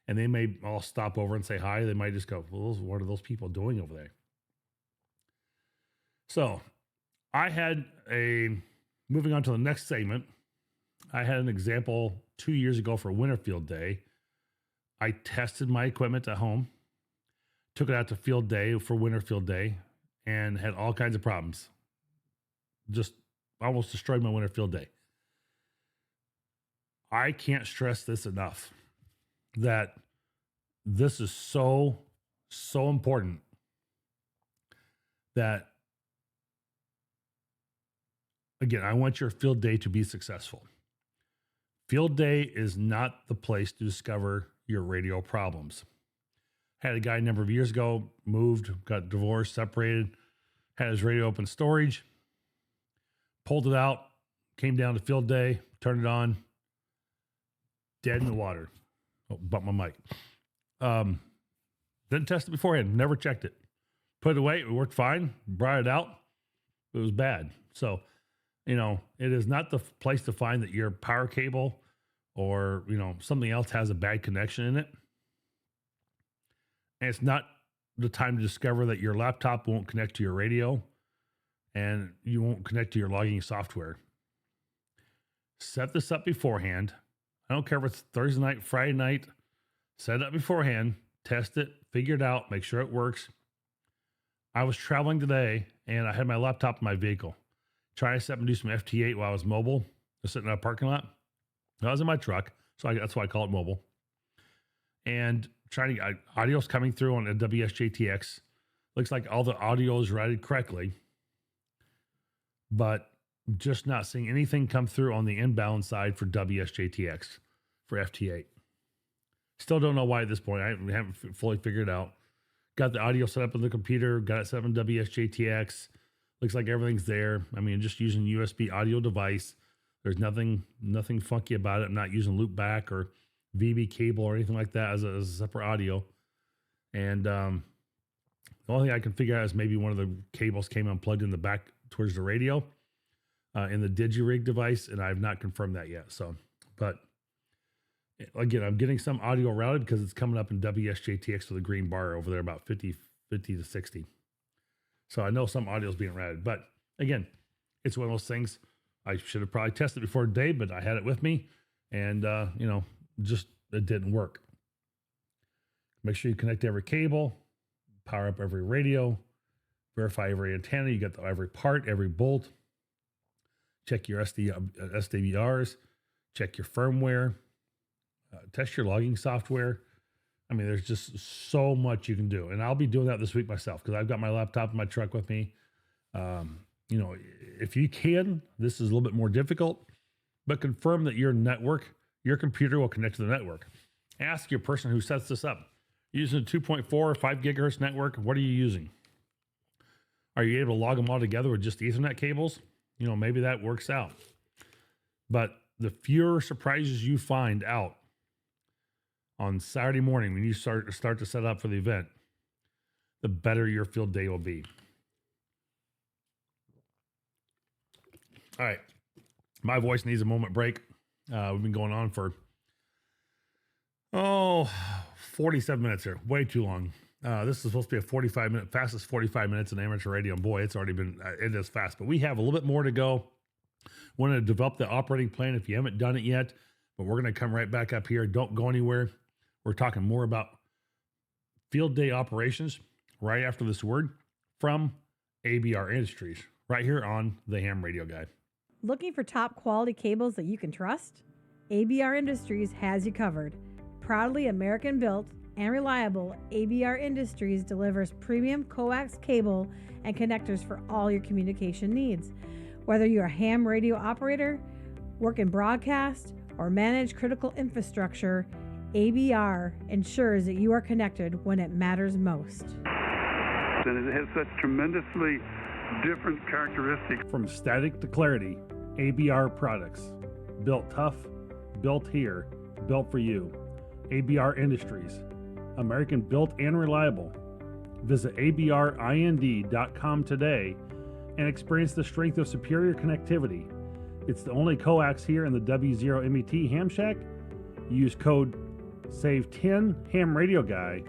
and they may all stop over and say hi. They might just go, well, what are those people doing over there? So moving on to the next segment, I had an example 2 years ago for Winter Field Day. I tested my equipment at home, took it out to field day for Winter Field Day, and had all kinds of problems. Just almost destroyed my Winter Field Day. I can't stress this enough, that this is so important that, again, I want your field day to be successful. Field day is not the place to discover your radio problems. Had a guy a number of years ago, moved, got divorced, separated, had his radio up in storage, pulled it out, came down to field day, turned it on, dead in the water. Oh, bumped my mic. Didn't test it beforehand, never checked it. Put it away, it worked fine, brought it out, it was bad. So, it is not the place to find that your power cable or, something else has a bad connection in it. And it's not the time to discover that your laptop won't connect to your radio and you won't connect to your logging software. Set this up beforehand. I don't care if it's Thursday night, Friday night. Set it up beforehand, test it, figure it out, make sure it works. I was traveling today and I had my laptop in my vehicle. Trying to set up and do some FT8 while I was mobile, just sitting in a parking lot. I was in my truck, so that's why I call it mobile. and trying to audio's coming through on a WSJTX. Looks like all the audio is routed correctly, but just not seeing anything come through on the inbound side for WSJTX for FT8. Still don't know why at this point. I haven't fully figured it out. Got the audio set up on the computer, got it set up on WSJTX. Looks like everything's there. I mean, just using USB audio device. There's nothing funky about it. I'm not using loop back or VB cable or anything like that as a separate audio. And the only thing I can figure out is maybe one of the cables came unplugged in the back towards the radio in the DigiRig device, and I have not confirmed that yet. So, but again, I'm getting some audio routed because it's coming up in WSJTX with a green bar over there about 50 to 60. So I know some audio is being routed, but again, it's one of those things. I should have probably tested it before today, but I had it with me, and just it didn't work. Make sure you connect every cable, power up every radio, verify every antenna. You got every part, every bolt. Check your SDVRs, check your firmware, test your logging software. I mean, there's just so much you can do. And I'll be doing that this week myself because I've got my laptop in my truck with me. If you can, this is a little bit more difficult, but confirm that your computer will connect to the network. Ask your person who sets this up. Using a 2.4 or 5 gigahertz network, what are you using? Are you able to log them all together with just Ethernet cables? Maybe that works out. But the fewer surprises you find out on Saturday morning when you start to set up for the event, the better your field day will be. All right. My voice needs a moment break. We've been going on for 47 minutes here. Way too long. This is supposed to be a 45-minute, fastest 45 minutes in amateur radio. And boy, it's already been, it is fast. But we have a little bit more to go. Want to develop the operating plan if you haven't done it yet. But we're going to come right back up here. Don't go anywhere. We're talking more about field day operations right after this word from ABR Industries, right here on the Ham Radio Guy. Looking for top quality cables that you can trust? ABR Industries has you covered. Proudly American built and reliable, ABR Industries delivers premium coax cable and connectors for all your communication needs. Whether you're a ham radio operator, work in broadcast, or manage critical infrastructure, ABR ensures that you are connected when it matters most. And it has such tremendously different characteristics. From static to clarity, ABR products. Built tough, built here, built for you. ABR Industries. American built and reliable. Visit abrind.com today and experience the strength of superior connectivity. It's the only coax here in the W0MET Ham Shack. Use code SAVE10 Ham Radio Guy.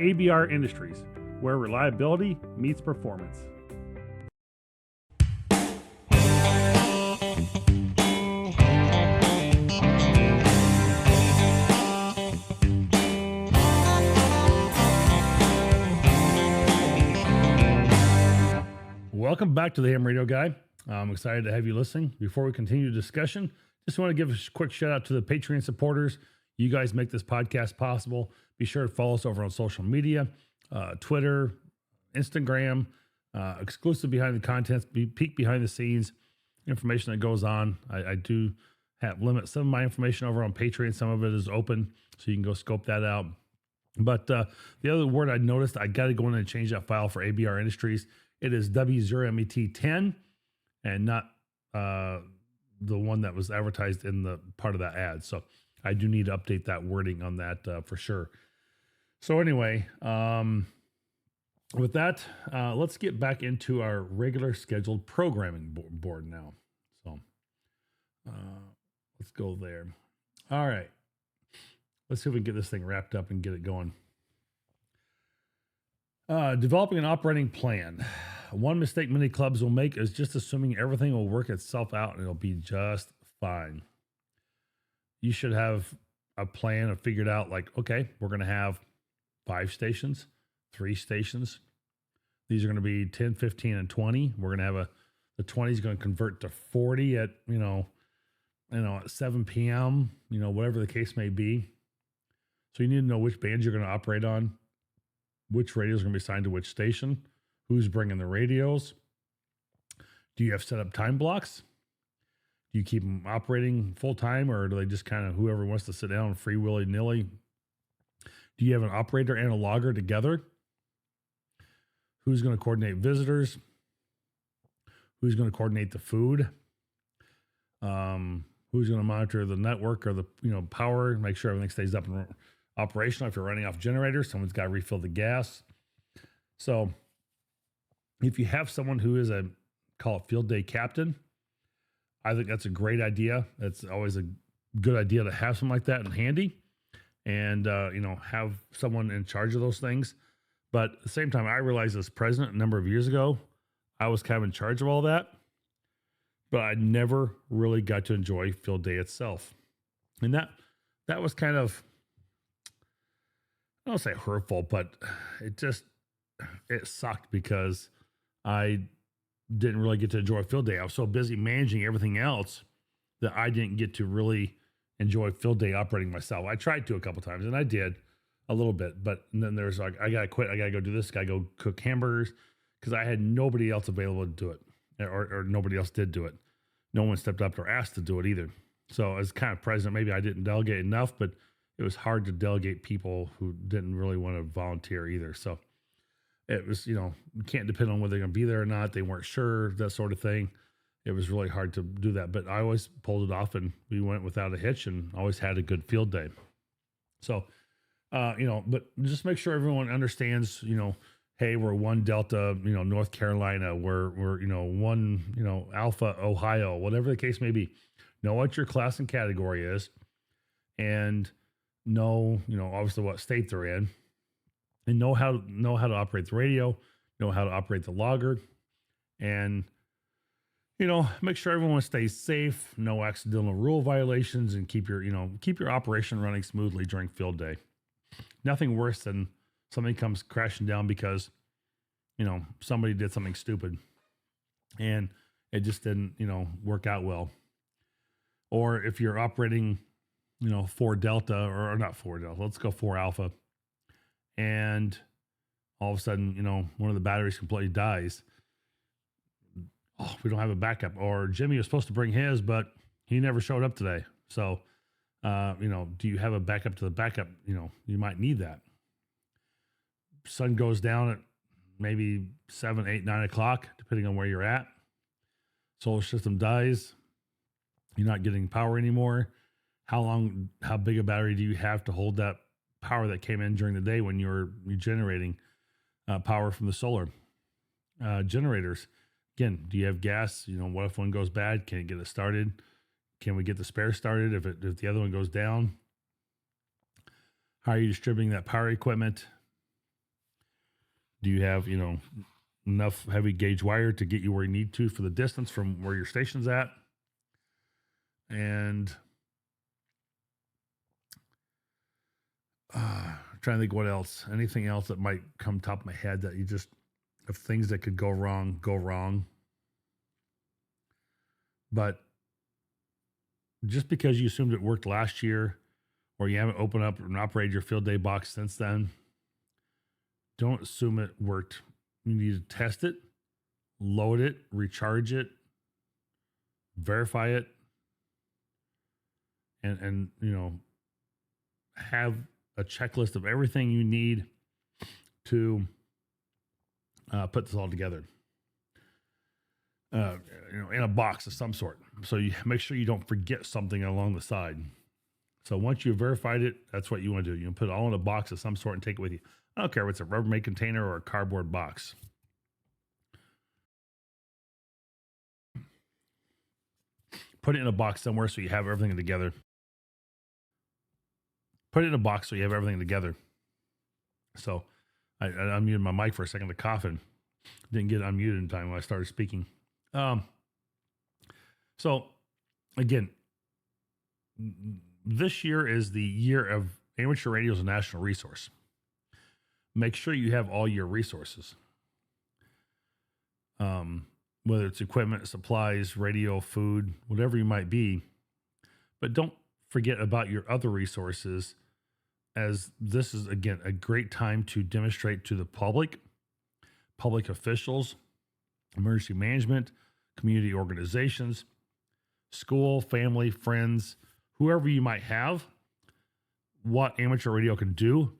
ABR Industries, where reliability meets performance. Welcome back to the Ham Radio Guy. I'm excited to have you listening. Before we continue the discussion, just want to give a quick shout out to the Patreon supporters. You guys make this podcast possible. Be sure to follow us over on social media, Twitter, Instagram, exclusive behind the contents, peek behind the scenes, information that goes on. I do limit some of my information over on Patreon. Some of it is open, so you can go scope that out. But the other word I noticed, I got to go in and change that file for ABR Industries. It is W0MET10 and not the one that was advertised in the part of that ad. So I do need to update that wording on that for sure. So anyway, with that, let's get back into our regular scheduled programming board now. So let's go there. All right. Let's see if we can get this thing wrapped up and get it going. Developing an operating plan. One mistake many clubs will make is just assuming everything will work itself out and it'll be just fine. You should have a plan of figured out like, okay, we're going to have 5 stations, 3 stations. These are going to be 10, 15, and 20. We're going to have the 20 is going to convert to 40 at, at 7 p.m., whatever the case may be. So you need to know which bands you're going to operate on, which radios are going to be assigned to which station, who's bringing the radios. Do you have set up time blocks? Do you keep them operating full time, or do they just kind of whoever wants to sit down free willy nilly? Do you have an operator and a logger together? Who's going to coordinate visitors? Who's going to coordinate the food? Who's going to monitor the network or the power? Make sure everything stays up and operational. If you're running off generators, someone's got to refill the gas. So if you have someone who is a, call it field day captain, I think that's a great idea. It's always a good idea to have something like that in handy and, have someone in charge of those things. But at the same time, I realized as president a number of years ago, I was kind of in charge of all that, but I never really got to enjoy field day itself. And that was kind of, I don't say hurtful, but it sucked because I didn't really get to enjoy field day. I was so busy managing everything else that I didn't get to really enjoy field day operating myself. I tried to a couple times and I did a little bit, but then there's like, I got to quit. I got to go do this. Got to go cook hamburgers because I had nobody else available to do it or nobody else did do it. No one stepped up or asked to do it either. So as kind of president, maybe I didn't delegate enough, but it was hard to delegate people who didn't really want to volunteer either. So it was, you can't depend on whether they're going to be there or not. They weren't sure, that sort of thing. It was really hard to do that, but I always pulled it off and we went without a hitch and always had a good field day. So, but just make sure everyone understands, hey, we're 1 Delta, North Carolina, we're 1, Alpha, Ohio, whatever the case may be. Know what your class and category is and know, obviously what state they're in. And know how to operate the radio, know how to operate the logger, and make sure everyone stays safe, no accidental rule violations, and keep your operation running smoothly during field day. Nothing worse than something comes crashing down because somebody did something stupid, and it just didn't work out well. Or if you're operating 4 Delta or not 4 Delta, let's go 4 Alpha. And all of a sudden, one of the batteries completely dies. Oh, we don't have a backup. Or Jimmy was supposed to bring his, but he never showed up today. So, do you have a backup to the backup? You might need that. Sun goes down at maybe 7, 8, 9 o'clock, depending on where you're at. Solar system dies. You're not getting power anymore. How big a battery do you have to hold that power that came in during the day when you're generating power from the solar generators? Again, do you have gas? What if one goes bad? Can you get it started? Can we get the spare started if the other one goes down? How are you distributing that power equipment? Do you have, enough heavy gauge wire to get you where you need to for the distance from where your station's at? And trying to think what else, anything else that might come top of my head that of things that could go wrong. But just because you assumed it worked last year or you haven't opened up and operated your field day box since then, don't assume it worked. You need to test it, load it, recharge it, verify it, and have a checklist of everything you need to put this all together. In a box of some sort. So you make sure you don't forget something along the side. So once you've verified it, that's what you want to do. You put it all in a box of some sort and take it with you. I don't care if it's a Rubbermaid container or a cardboard box. Put it in a box somewhere so you have everything together. Put it in a box so you have everything together. So I unmuted my mic for a second to cough and didn't get unmuted in time when I started speaking. So again, this year is the year of amateur radio as a national resource. Make sure you have all your resources. Whether it's equipment, supplies, radio, food, whatever you might be, but don't forget about your other resources as this is, again, a great time to demonstrate to the public officials, emergency management, community organizations, school, family, friends, whoever you might have, what amateur radio can do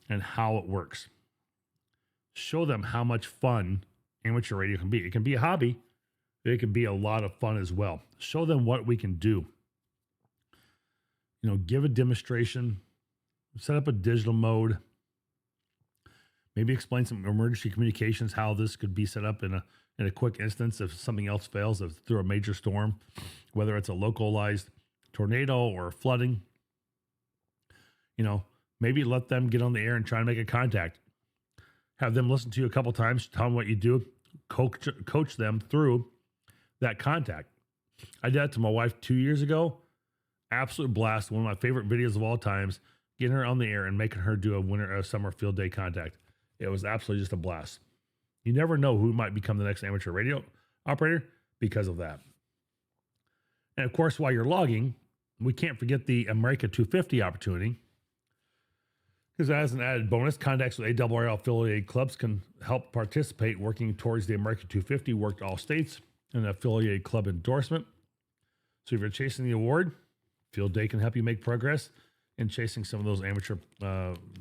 and how it works. Show them how much fun amateur radio can be. It can be a hobby, but it can be a lot of fun as well. Show them what we can do. Give a demonstration, set up a digital mode, maybe explain some emergency communications, how this could be set up in a quick instance if something else fails, if through a major storm, whether it's a localized tornado or flooding. Maybe let them get on the air and try to make a contact. Have them listen to you a couple times, tell them what you do, coach them through that contact. I did that to my wife 2 years ago. Absolute blast. One of my favorite videos of all times, getting her on the air and making her do a summer field day contact. It was absolutely just a blast. You never know who might become the next amateur radio operator because of that. And of course, while you're logging, we can't forget the America 250 opportunity, because as an added bonus, contacts with ARRL affiliated clubs can help participate working towards the America 250 Worked All States and affiliated club endorsement. So if you're chasing the award, Field Day can help you make progress in chasing some of those amateur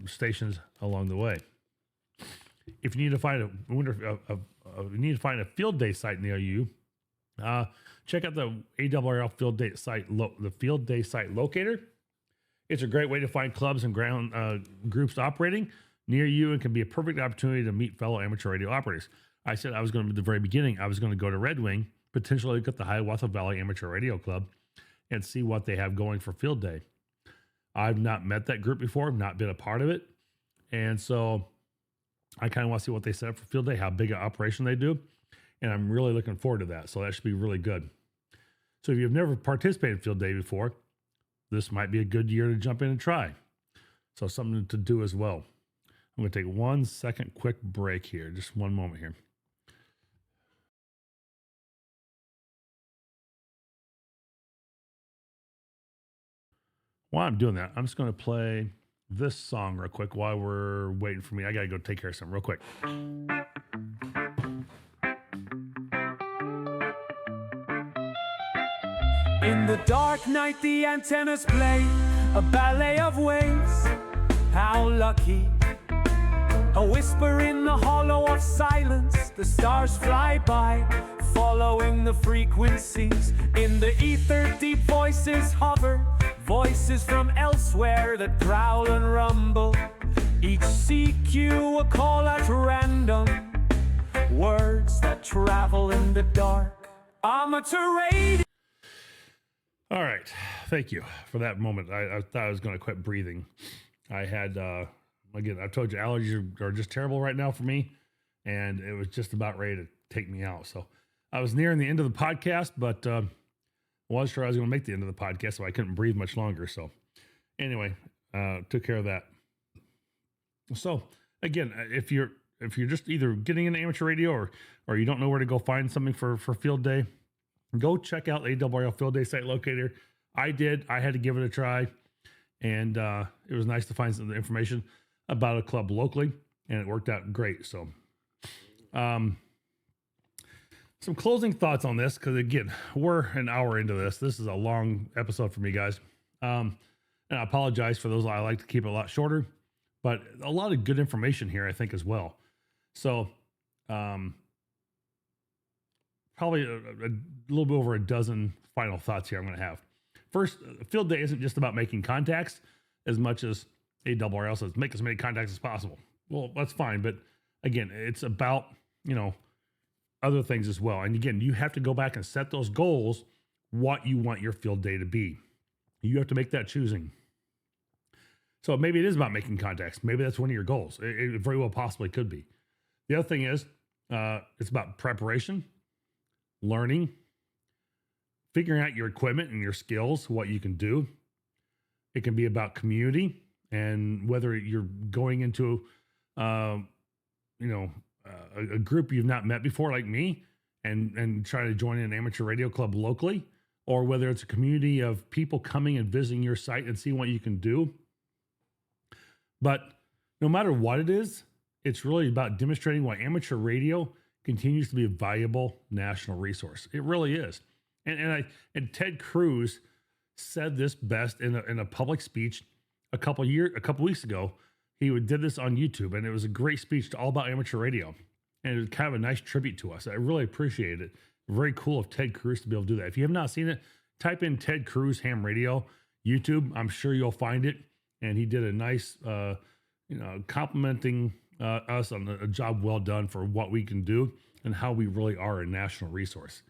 stations along the way. If you need to find a Field Day site near you, check out the ARRL Field Day site, the Field Day site locator. It's a great way to find clubs and ground groups operating near you and can be a perfect opportunity to meet fellow amateur radio operators. I said I was going to, at the very beginning, I was going to go to Red Wing, potentially look at the Hiawatha Valley Amateur Radio Club and see what they have going for Field Day. I've not met that group before, not been a part of it. And so I kind of want to see what they set up for Field Day, how big an operation they do. And I'm really looking forward to that. So that should be really good. So if you've never participated in Field Day before, this might be a good year to jump in and try. So something to do as well. I'm going to take 1 second quick break here. Just one moment here. While I'm doing that, I'm just going to play this song real quick while we're waiting for me. I got to go take care of something real quick. In the dark night, the antennas play a ballet of waves. How lucky. A whisper in the hollow of silence. The stars fly by, following the frequencies. In the ether, deep voices hover. Voices from elsewhere that growl and rumble. Each CQ a call at random. Words that travel in the dark. Amateur radio. All right. Thank you for that moment. I thought I was going to quit breathing. I had, again, I told you allergies are just terrible right now for me. And it was just about ready to take me out. So I was nearing the end of the podcast, but wasn't sure I was going to make the end of the podcast, so I couldn't breathe much longer. So anyway, took care of that. So again, if you're just either getting into amateur radio or you don't know where to go find something for Field Day, go check out ARRL Field Day site locator. I did. I had to give it a try, and it was nice to find some information about a club locally, and it worked out great. So, some closing thoughts on this, because again, we're an hour into this. This is a long episode for me, guys. And I apologize for those. I like to keep it a lot shorter, but a lot of good information here, I think, as well. So, probably a little bit over a dozen final thoughts here I'm going to have. First, Field Day isn't just about making contacts as much as ARRL says, make as many contacts as possible. Well, that's fine. But again, it's about, other things as well. And again, you have to go back and set those goals, what you want your Field Day to be. You have to make that choosing. So maybe it is about making contacts. Maybe that's one of your goals. It very well possibly could be. The other thing is, it's about preparation, learning, figuring out your equipment and your skills, what you can do. It can be about community and whether you're going into, a group you've not met before, like me, and try to join an amateur radio club locally, or whether it's a community of people coming and visiting your site and seeing what you can do. But no matter what it is, it's really about demonstrating why amateur radio continues to be a valuable national resource. It really is. And Ted Cruz said this best in a public speech a couple weeks ago. He did this on YouTube, and it was a great speech all about amateur radio. And it was kind of a nice tribute to us. I really appreciated it. Very cool of Ted Cruz to be able to do that. If you have not seen it, type in Ted Cruz Ham Radio YouTube. I'm sure you'll find it. And he did a nice, complimenting us on a job well done for what we can do and how we really are a national resource.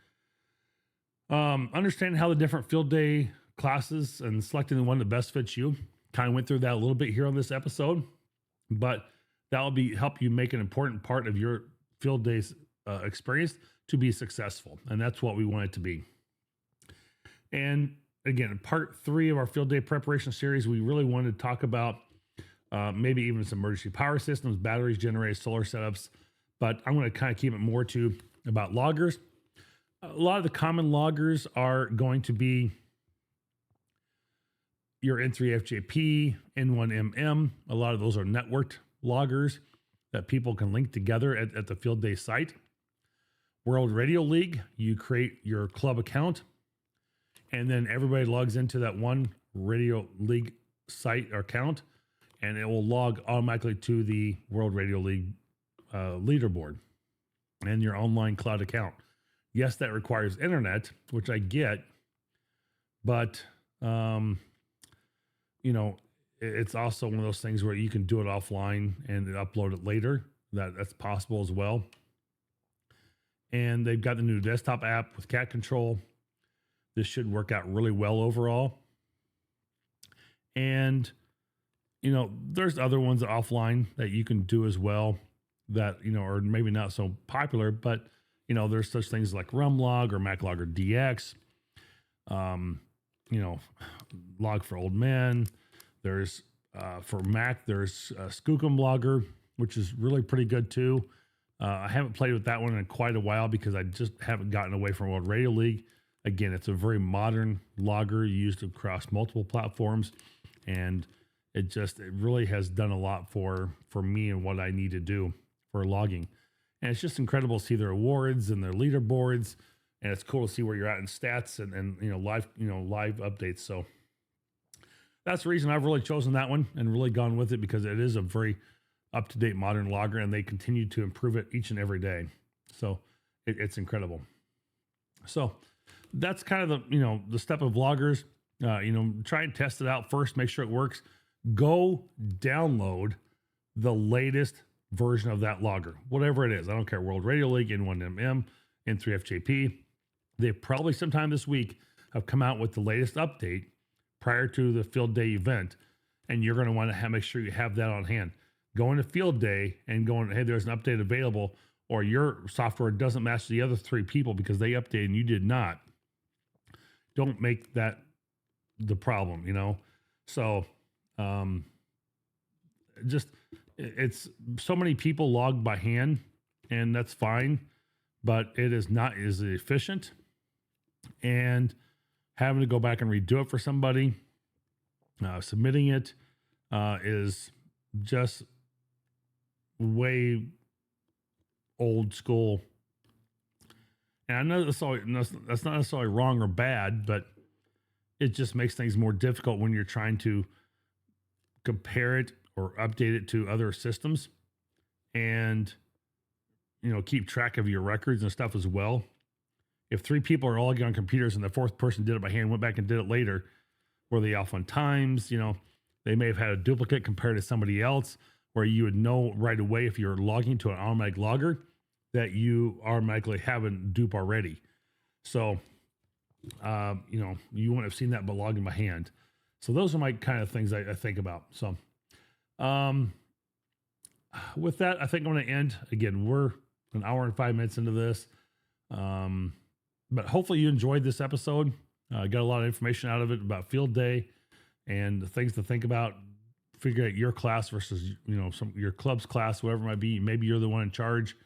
Understanding how the different field day classes and selecting the one that best fits you. Kind of went through that a little bit here on this episode, but that will help you make an important part of your field days experience to be successful. And that's what we want it to be. And again, part 3 of our field day preparation series, we really wanted to talk about maybe even some emergency power systems, batteries, generators, solar setups, but I'm going to kind of keep it more to about loggers. A lot of the common loggers are going to be your N3FJP, N1MM. A lot of those are networked loggers that people can link together at the field day site. World Radio League, you create your club account, and then everybody logs into that one Radio League site or account, and it will log automatically to the World Radio League leaderboard and your online cloud account. Yes, that requires internet, which I get, but it's also one of those things where you can do it offline and upload it later. That's possible as well. And they've got the new desktop app with cat control. This should work out really well overall. And, there's other ones offline that you can do as well that, are maybe not so popular, but, there's such things like Rumlog or MacLogger DX, Log for Old Men. There's, for Mac, there's Skookum Logger, which is really pretty good too. I haven't played with that one in quite a while because I just haven't gotten away from World Radio League. Again, it's a very modern logger used across multiple platforms, and it really has done a lot for me and what I need to do for logging. And it's just incredible to see their awards and their leaderboards, and it's cool to see where you're at in stats and live updates. So that's the reason I've really chosen that one and really gone with it, because it is a very up-to-date modern logger, and they continue to improve it each and every day. So it's incredible. So that's kind of the step of loggers. Try and test it out first, make sure it works. Go download the latest version of that logger, whatever it is. I don't care. World Radio League, N1MM, N3FJP. They probably sometime this week have come out with the latest update prior to the field day event, and you're going to want to make sure you have that on hand. Going to field day and going, hey, there's an update available, or your software doesn't match the other 3 people because they updated and you did not. Don't make that the problem, So, it's so many people logged by hand, and that's fine, but it is not as efficient, and having to go back and redo it for somebody, submitting it, is just way old school. And I know that's not necessarily wrong or bad, but it just makes things more difficult when you're trying to compare it or update it to other systems, and keep track of your records and stuff as well. If 3 people are all on computers and the 4th person did it by hand, went back and did it later, were they off on times? They may have had a duplicate compared to somebody else, where you would know right away if you're logging to an automatic logger that you automatically have a dupe already. So, you wouldn't have seen that by logging by hand. So those are my kind of things I think about. So, with that, I think I'm going to end. Again, we're an hour and 5 minutes into this. But hopefully you enjoyed this episode. Got a lot of information out of it about field day and the things to think about. Figure out your class versus, your club's class, whatever it might be. Maybe you're the one in charge.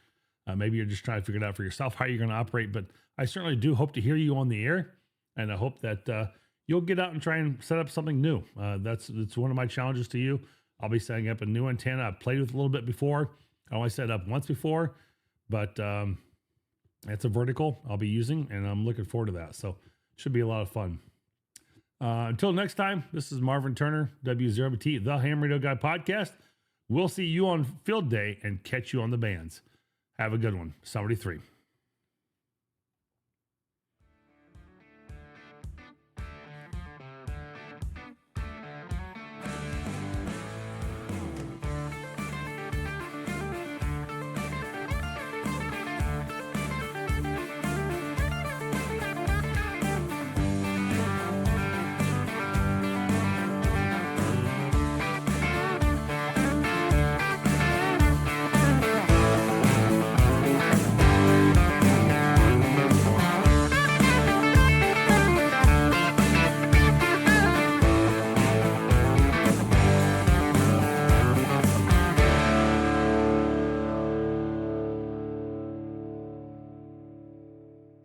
Maybe you're just trying to figure it out for yourself, how you're going to operate. But I certainly do hope to hear you on the air. And I hope that you'll get out and try and set up something new. It's one of my challenges to you. I'll be setting up a new antenna. I've played with a little bit before. I only set it up once before, but it's a vertical I'll be using, and I'm looking forward to that. So should be a lot of fun. Until next time, this is Marvin Turner, W0BT, the Ham Radio Guy podcast. We'll see you on field day and catch you on the bands. Have a good one. 73.